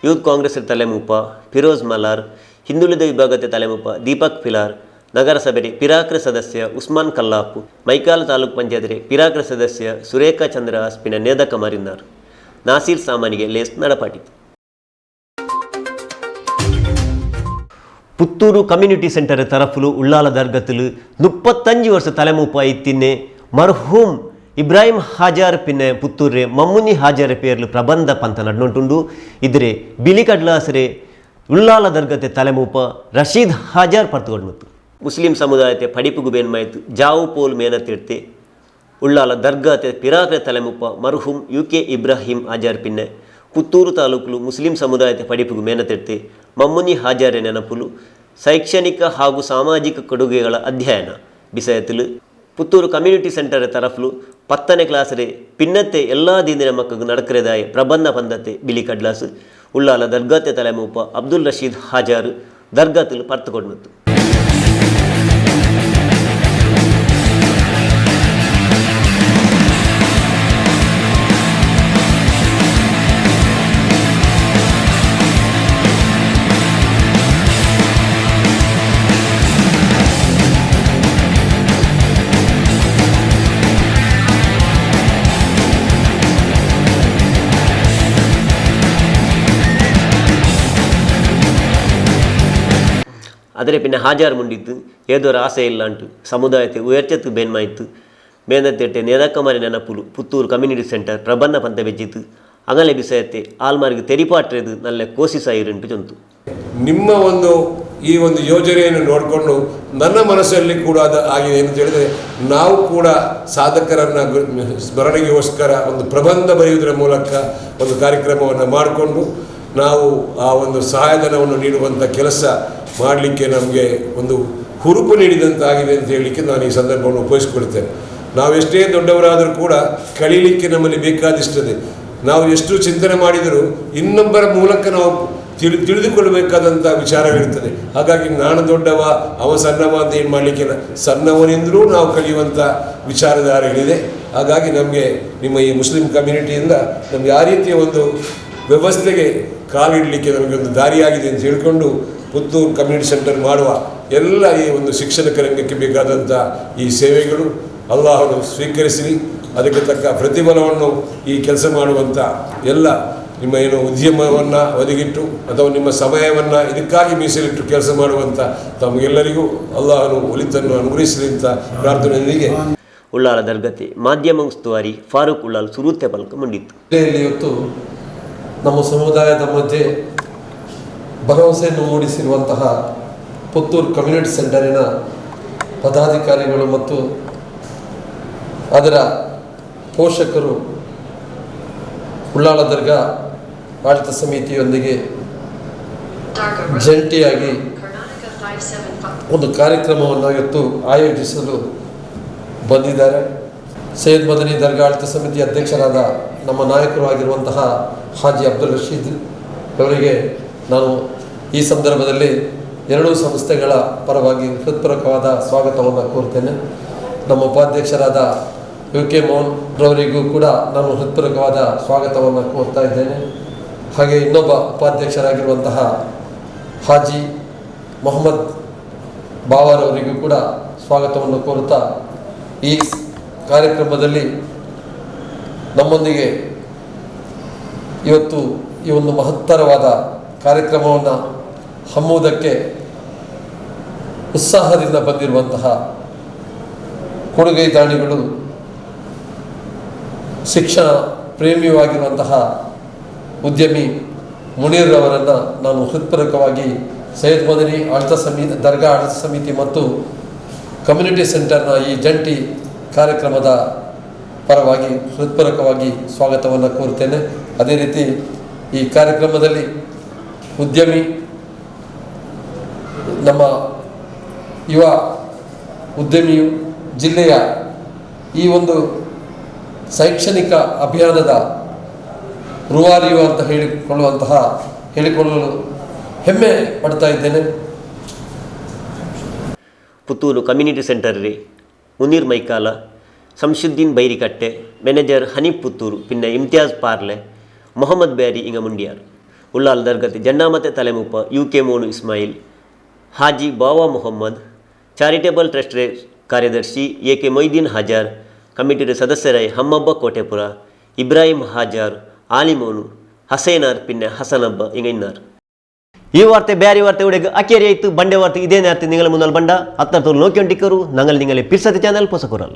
ಯೂತ್ ಕಾಂಗ್ರೆಸ್ ತಲೆಮೂಪ ಫಿರೋಜ್ ಮಲಾರ್, ಹಿಂದುಳಿದ ವಿಭಾಗದ ತಲೆಮೂಪ ದೀಪಕ್ ಫಿಲಾರ್, ನಗರಸಭೆ ಪಿರಾಕ್ರ ಸದಸ್ಯ ಉಸ್ಮಾನ್ ಕಲ್ಲಾಪು, ಮೈಕಾಲ ತಾಲೂಕು ಪಂಚಾಯತ್ ಪಿರಾಕ್ರ ಸದಸ್ಯ ಸುರೇಖಾ ಚಂದ್ರ ಆಸ್ಪಿನ ನೇದಕ ಮರಿನಾರ್, ನಾಸೀರ್ ಸಾಮಾನಿಗೆ ಲೇಸ್ ನಡಪಾಟಿತು. ಪುತ್ತೂರು ಕಮ್ಯುನಿಟಿ ಸೆಂಟರ್ ತರಫುಲು ಉಳ್ಳಾಲ ದರ್ಗത്തിൽ 35 ವರ್ಷ ತಲೆಮೂಪ ಇತ್ತಿನ್ನೆ ಮರ್ಹೂಮ್ ಇಬ್ರಾಹಿಂ ಹಾಜಾರ್ ಪಿನ್ನೆ ಪುತ್ತೂರೆ ಮಮ್ಮುನಿ ಹಾಜಾರ ಪೇರ್ಲು ಪ್ರಬಂಧ ಪಂತ ನಡ್ನೊಂಟುಂಡು. ಇದ್ರೆ ಬಿಲಿಕಡ್ಲಾಸರೆ ಉಳ್ಳಾಲ ದರ್ಗತೆ ತಲೆಮೂಪ ರಶೀದ್ ಹಾಜಾರ್ ಪರ್ತುಗೊಂಡು ಮುಸ್ಲಿಂ ಸಮುದಾಯತೆ ಪಡಿಪುಗು ಬೇನ್ಮಾಯಿತು ಜಾವು ಪೋಲ್ ಮೇನತಿಡ್ತೆ ಉಳ್ಳಾಲ ದರ್ಗತೆ ಪಿರಾಕ್ರೆ ತಲೆಮೂಪ ಮರ್ಹೂಮ್ UK ಇಬ್ರಾಹಿಂ ಹಾಜಾರ್ ಪಿನ್ನೆ ಪುತ್ತೂರು ತಾಲೂಕುಲು ಮುಸ್ಲಿಂ ಸಮುದಾಯದ ಪಡಿಪುಗು ಮೇನತಿಡ್ತೆ ಮಮ್ಮುನಿ ಹಾಜಾರೆ ನೆನಪುಲು ಶೈಕ್ಷಣಿಕ ಹಾಗೂ ಸಾಮಾಜಿಕ ಕೊಡುಗೆಗಳ ಅಧ್ಯಯನ ಬಿಸಯತಿಲು ಪುತ್ತೂರು ಕಮ್ಯುನಿಟಿ ಸೆಂಟರ್ ತರಫ್ಲು 10ನೇ ಕ್ಲಾಸರೆ ಪಿನ್ನತ್ತೆ ಎಲ್ಲ ದೀನಿನ ಮಕ್ಕಳು ನಡಕರೆದಾಯ ಪ್ರಬಂಧ ಪಂದತೆ ಬಿಲಿ ಕಡ್ಲಾಸ್ ಉಳ್ಳಾಲ ದರ್ಗಾತೆ ತಲೆಮೂಪ ಅಬ್ದುಲ್ ರಶೀದ್ ಹಾಜಾರ್ ದರ್ಗಾತಿಲು ಪರ್ತುಕೊಂಡ್ತು. ಆದರೆ ಪಿನ್ನ ಹಾಜಾರ್ ಮುಂಡಿತ್ತು ಏದೋರ ಆಸೆ ಇಲ್ಲ ಅಂಟು ಸಮುದಾಯತೆ ಉಯರ್ಚತ್ತು ಬೇನ್ಮಾಯಿತು ಬೇಂದತ್ತೆಟ್ಟೆ ನೇದಕ್ಕಮಾರಿ ನೆನಪುಲು ಪುತ್ತೂರು ಕಮ್ಯುನಿಟಿ ಸೆಂಟರ್ ಪ್ರಬಂಧ ಪಂತ ಬೆಜ್ಜಿತ್ತು ಅಂಗಲೆ ಬಿಸಯತ್ತೆ ಆಲ್ಮಾರ್ಗೆ ತೆರಿಪಾಟ್ರೆದು ನಲ್ಲೆ ಕೋಸಿಸಾಯಿರುಂಟು ಜಂತು. ನಿಮ್ಮ ಈ ಒಂದು ಯೋಜನೆಯನ್ನು ನೋಡಿಕೊಂಡು ನನ್ನ ಮನಸ್ಸಲ್ಲಿ ಕೂಡ ಅದು ಆಗಿದೆ ಅಂತ ಹೇಳಿದರೆ ನಾವು ಕೂಡ ಸಾಧಕರನ್ನು ಸ್ಮರಣೆಗೋಸ್ಕರ ಒಂದು ಪ್ರಬಂಧ ಬರೆಯುವುದರ ಮೂಲಕ ಒಂದು ಕಾರ್ಯಕ್ರಮವನ್ನು ಮಾಡಿಕೊಂಡು ನಾವು ಆ ಒಂದು ಸಹಾಯಧನವನ್ನು ನೀಡುವಂಥ ಕೆಲಸ ಮಾಡಲಿಕ್ಕೆ ನಮಗೆ ಒಂದು ಹುರುಪು ನೀಡಿದಂತಾಗಿದೆ ಅಂತ ಹೇಳಲಿಕ್ಕೆ ನಾನು ಈ ಸಂದರ್ಭವನ್ನು ಉಪಯೋಗಿಸ್ಕೊಳ್ತೇನೆ. ನಾವೆಷ್ಟೇ ದೊಡ್ಡವರಾದರೂ ಕೂಡ ಕಳೀಲಿಕ್ಕೆ ನಮ್ಮಲ್ಲಿ ಬೇಕಾದಿಷ್ಟದೆ. ನಾವು ಎಷ್ಟು ಚಿಂತನೆ ಮಾಡಿದರೂ ಇನ್ನೊಬ್ಬರ ಮೂಲಕ ನಾವು ತಿಳಿದುಕೊಳ್ಳಬೇಕಾದಂಥ ವಿಚಾರಗಳಿರ್ತದೆ. ಹಾಗಾಗಿ ನಾನು ದೊಡ್ಡವ ಅವ ಸಣ್ಣವ ಅಂತ ಏನು ಮಾಡಲಿಕ್ಕಿಲ್ಲ, ಸಣ್ಣವನಿಂದಲೂ ನಾವು ಕಲಿಯುವಂಥ ವಿಚಾರಧಾರೆಗಳಿದೆ. ಹಾಗಾಗಿ ನಮಗೆ ನಿಮ್ಮ ಈ ಮುಸ್ಲಿಂ ಕಮ್ಯುನಿಟಿಯಿಂದ ನಮಗೆ ಆ ರೀತಿಯ ಒಂದು ವ್ಯವಸ್ಥೆಗೆ ಕಾಲಿಡಲಿಕ್ಕೆ ನಮಗೆ ಒಂದು ದಾರಿಯಾಗಿದೆ ಅಂತ ಹೇಳಿಕೊಂಡು ಪುತ್ತೂರು ಕಮ್ಯುನಿಟಿ ಸೆಂಟರ್ ಮಾಡುವ ಎಲ್ಲ ಈ ಒಂದು ಶಿಕ್ಷಣಕ ರಂಗಕ್ಕೆ ಬೇಕಾದಂಥ ಈ ಸೇವೆಗಳು ಅಲ್ಲಾಹನು ಸ್ವೀಕರಿಸಲಿ. ಅದಕ್ಕೆ ತಕ್ಕ ಪ್ರತಿಫಲವನ್ನು ಈ ಕೆಲಸ ಮಾಡುವಂಥ ಎಲ್ಲ ನಿಮ್ಮ ಏನು ಉದ್ಯಮವನ್ನು ಒದಗಿಟ್ಟು ಅಥವಾ ನಿಮ್ಮ ಸಮಯವನ್ನು ಇದಕ್ಕಾಗಿ ಮೀಸಲಿಟ್ಟು ಕೆಲಸ ಮಾಡುವಂಥ ತಮಗೆಲ್ಲರಿಗೂ ಅಲ್ಲಾಹನು ಒಲಿತನ್ನು ಅನುಗ್ರಹಿಸಲಿ ಅಂತ ಪ್ರಾರ್ಥನೆಯೊಂದಿಗೆ ಉಳ್ಳಾಲ ದರ್ಗತೆ ಮಾಧ್ಯಮ ಉಸ್ತುವಾರಿ ಫಾರೂಕ್ ಉಳ್ಳಾಲ್ ಸುರೂತೆ ಪಲ್ಕ ಮುಂಡಿತ್ತು. ಇವತ್ತು ನಮ್ಮ ಸಮುದಾಯದ ಮಧ್ಯೆ ಭರವಸೆಯನ್ನು ಮೂಡಿಸಿರುವಂತಹ ಪುತ್ತೂರು ಕಮ್ಯುನಿಟಿ ಸೆಂಟರಿನ ಪದಾಧಿಕಾರಿಗಳು ಮತ್ತು ಅದರ ಪೋಷಕರು ಉಳ್ಳಾಲ ದರ್ಗಾ ಆಡಳಿತ ಸಮಿತಿಯೊಂದಿಗೆ ಜಂಟಿಯಾಗಿ ಒಂದು ಕಾರ್ಯಕ್ರಮವನ್ನು ಇವತ್ತು ಆಯೋಜಿಸಲು ಬಂದಿದ್ದಾರೆ. ಸೈಯದ್ ಮದನಿ ದರ್ಗಾ ಆಡಳಿತ ಸಮಿತಿ ಅಧ್ಯಕ್ಷರಾದ ನಮ್ಮ ನಾಯಕರು ಆಗಿರುವಂತಹ ಹಾಜಿ ಅಬ್ದುಲ್ ರಶೀದ್ ಅವರಿಗೆ ನಾನು ಈ ಸಂದರ್ಭದಲ್ಲಿ ಎರಡೂ ಸಂಸ್ಥೆಗಳ ಪರವಾಗಿ ಹೃತ್ಪೂರ್ವಕವಾದ ಸ್ವಾಗತವನ್ನು ಕೋರ್ತೇನೆ. ನಮ್ಮ ಉಪಾಧ್ಯಕ್ಷರಾದ UK ಮೋಹನ್ ರವರಿಗೂ ಕೂಡ ನಾನು ಹೃತ್ಪೂರ್ವಕವಾದ ಸ್ವಾಗತವನ್ನು ಕೋರ್ತಾ ಇದ್ದೇನೆ. ಹಾಗೆ ಇನ್ನೊಬ್ಬ ಉಪಾಧ್ಯಕ್ಷರಾಗಿರುವಂತಹ ಹಾಜಿ ಮೊಹಮ್ಮದ್ ಬಾವರವರಿಗೂ ಕೂಡ ಸ್ವಾಗತವನ್ನು ಕೋರುತ್ತಾ ಈ ಕಾರ್ಯಕ್ರಮದಲ್ಲಿ ನಮ್ಮೊಂದಿಗೆ ಇವತ್ತು ಈ ಒಂದು ಮಹತ್ತರವಾದ ಕಾರ್ಯಕ್ರಮವನ್ನು ಹಮ್ಮುವುದಕ್ಕೆ ಉತ್ಸಾಹದಿಂದ ಬಂದಿರುವಂತಹ ಕೊಡುಗೈದಾನಿಗಳು, ಶಿಕ್ಷಣ ಪ್ರೇಮಿಯೂ ಆಗಿರುವಂತಹ ಉದ್ಯಮಿ ಮುನೀರ್ ಅವರನ್ನು ನಾನು ಹೃತ್ಪೂರ್ವಕವಾಗಿ ಸೈಯದ್ ಮದನಿ ದರ್ಗಾ ಆಡಳಿತ ಸಮಿತಿ ಮತ್ತು ಕಮ್ಯುನಿಟಿ ಸೆಂಟರ್ನ ಈ ಜಂಟಿ ಕಾರ್ಯಕ್ರಮದ ಪರವಾಗಿ ಹೃತ್ಪೂರ್ವಕವಾಗಿ ಸ್ವಾಗತವನ್ನು ಕೋರುತ್ತೇನೆ. ಅದೇ ರೀತಿ ಈ ಕಾರ್ಯಕ್ರಮದಲ್ಲಿ ಉದ್ಯಮಿ, ನಮ್ಮ ಯುವ ಉದ್ಯಮಿಯು ಜಿಲ್ಲೆಯ ಈ ಒಂದು ಶೈಕ್ಷಣಿಕ ಅಭಿಯಾನದ ರೂವಾರಿಯು ಅಂತ ಹೇಳಿಕೊಳ್ಳಲು ಹೆಮ್ಮೆ ಪಡ್ತಾ ಇದ್ದೇನೆ. Puttur community centre Munir Maikala, Shamshuddin Bairikatte, manager Hanif Puttur, ಪಿನ್ನ ಇಮ್ತಿಯಾಜ್ ಪಾರ್ಲೆ, ಮೊಹಮ್ಮದ್ ಬ್ಯಾರಿ ಇಂಗ ಮುಂಡಿಯಾರ್ ಉಳ್ಳಾಲ್ ದರ್ಗತಿ ಜಂಡಾಮತೆ ತಲೆಮುಪ್ಪ UK ಮೋನು ಇಸ್ಮಾಯಿಲ್, ಹಾಜಿ ಬಾವಾ ಮೊಹಮ್ಮದ್, ಚಾರಿಟೇಬಲ್ ಟ್ರಸ್ಟ್ ಕಾರ್ಯದರ್ಶಿ AK ಮೊಯ್ದೀನ್ ಹಾಜಾರ್, ಕಮಿಟಿ ಸದಸ್ಯರಾಯ ಹಮ್ಮಬ್ಬ ಕೋಟೆಪುರ, ಇಬ್ರಾಹಿಂ ಹಾಜಾರ್, ಆಲಿಮೋನು, ಹಸೈನಾರ್ ಪಿನ್ನೆ ಹಸನಬ್ಬ ಇಂಗೈನಾರ್. ഈ വാർത്ത ಬ್ಯಾರಿ ವಾರ್ತೆ ಉಡೆಗೆ ಅಕೇರಿ ಆಯಿತು ಬಂಡೆ ವಾರ್ತೆ ಇದೇ നേരത്തെ നിങ്ങളെ മുന്നിൽ ಬಂಡ 16 നോക്കിക്കൊണ്ടിരിക്കൂ. ഞങ്ങൾ നിങ്ങളെ പിർസത്തെ ചാനൽ പൊസക്കുറൽ.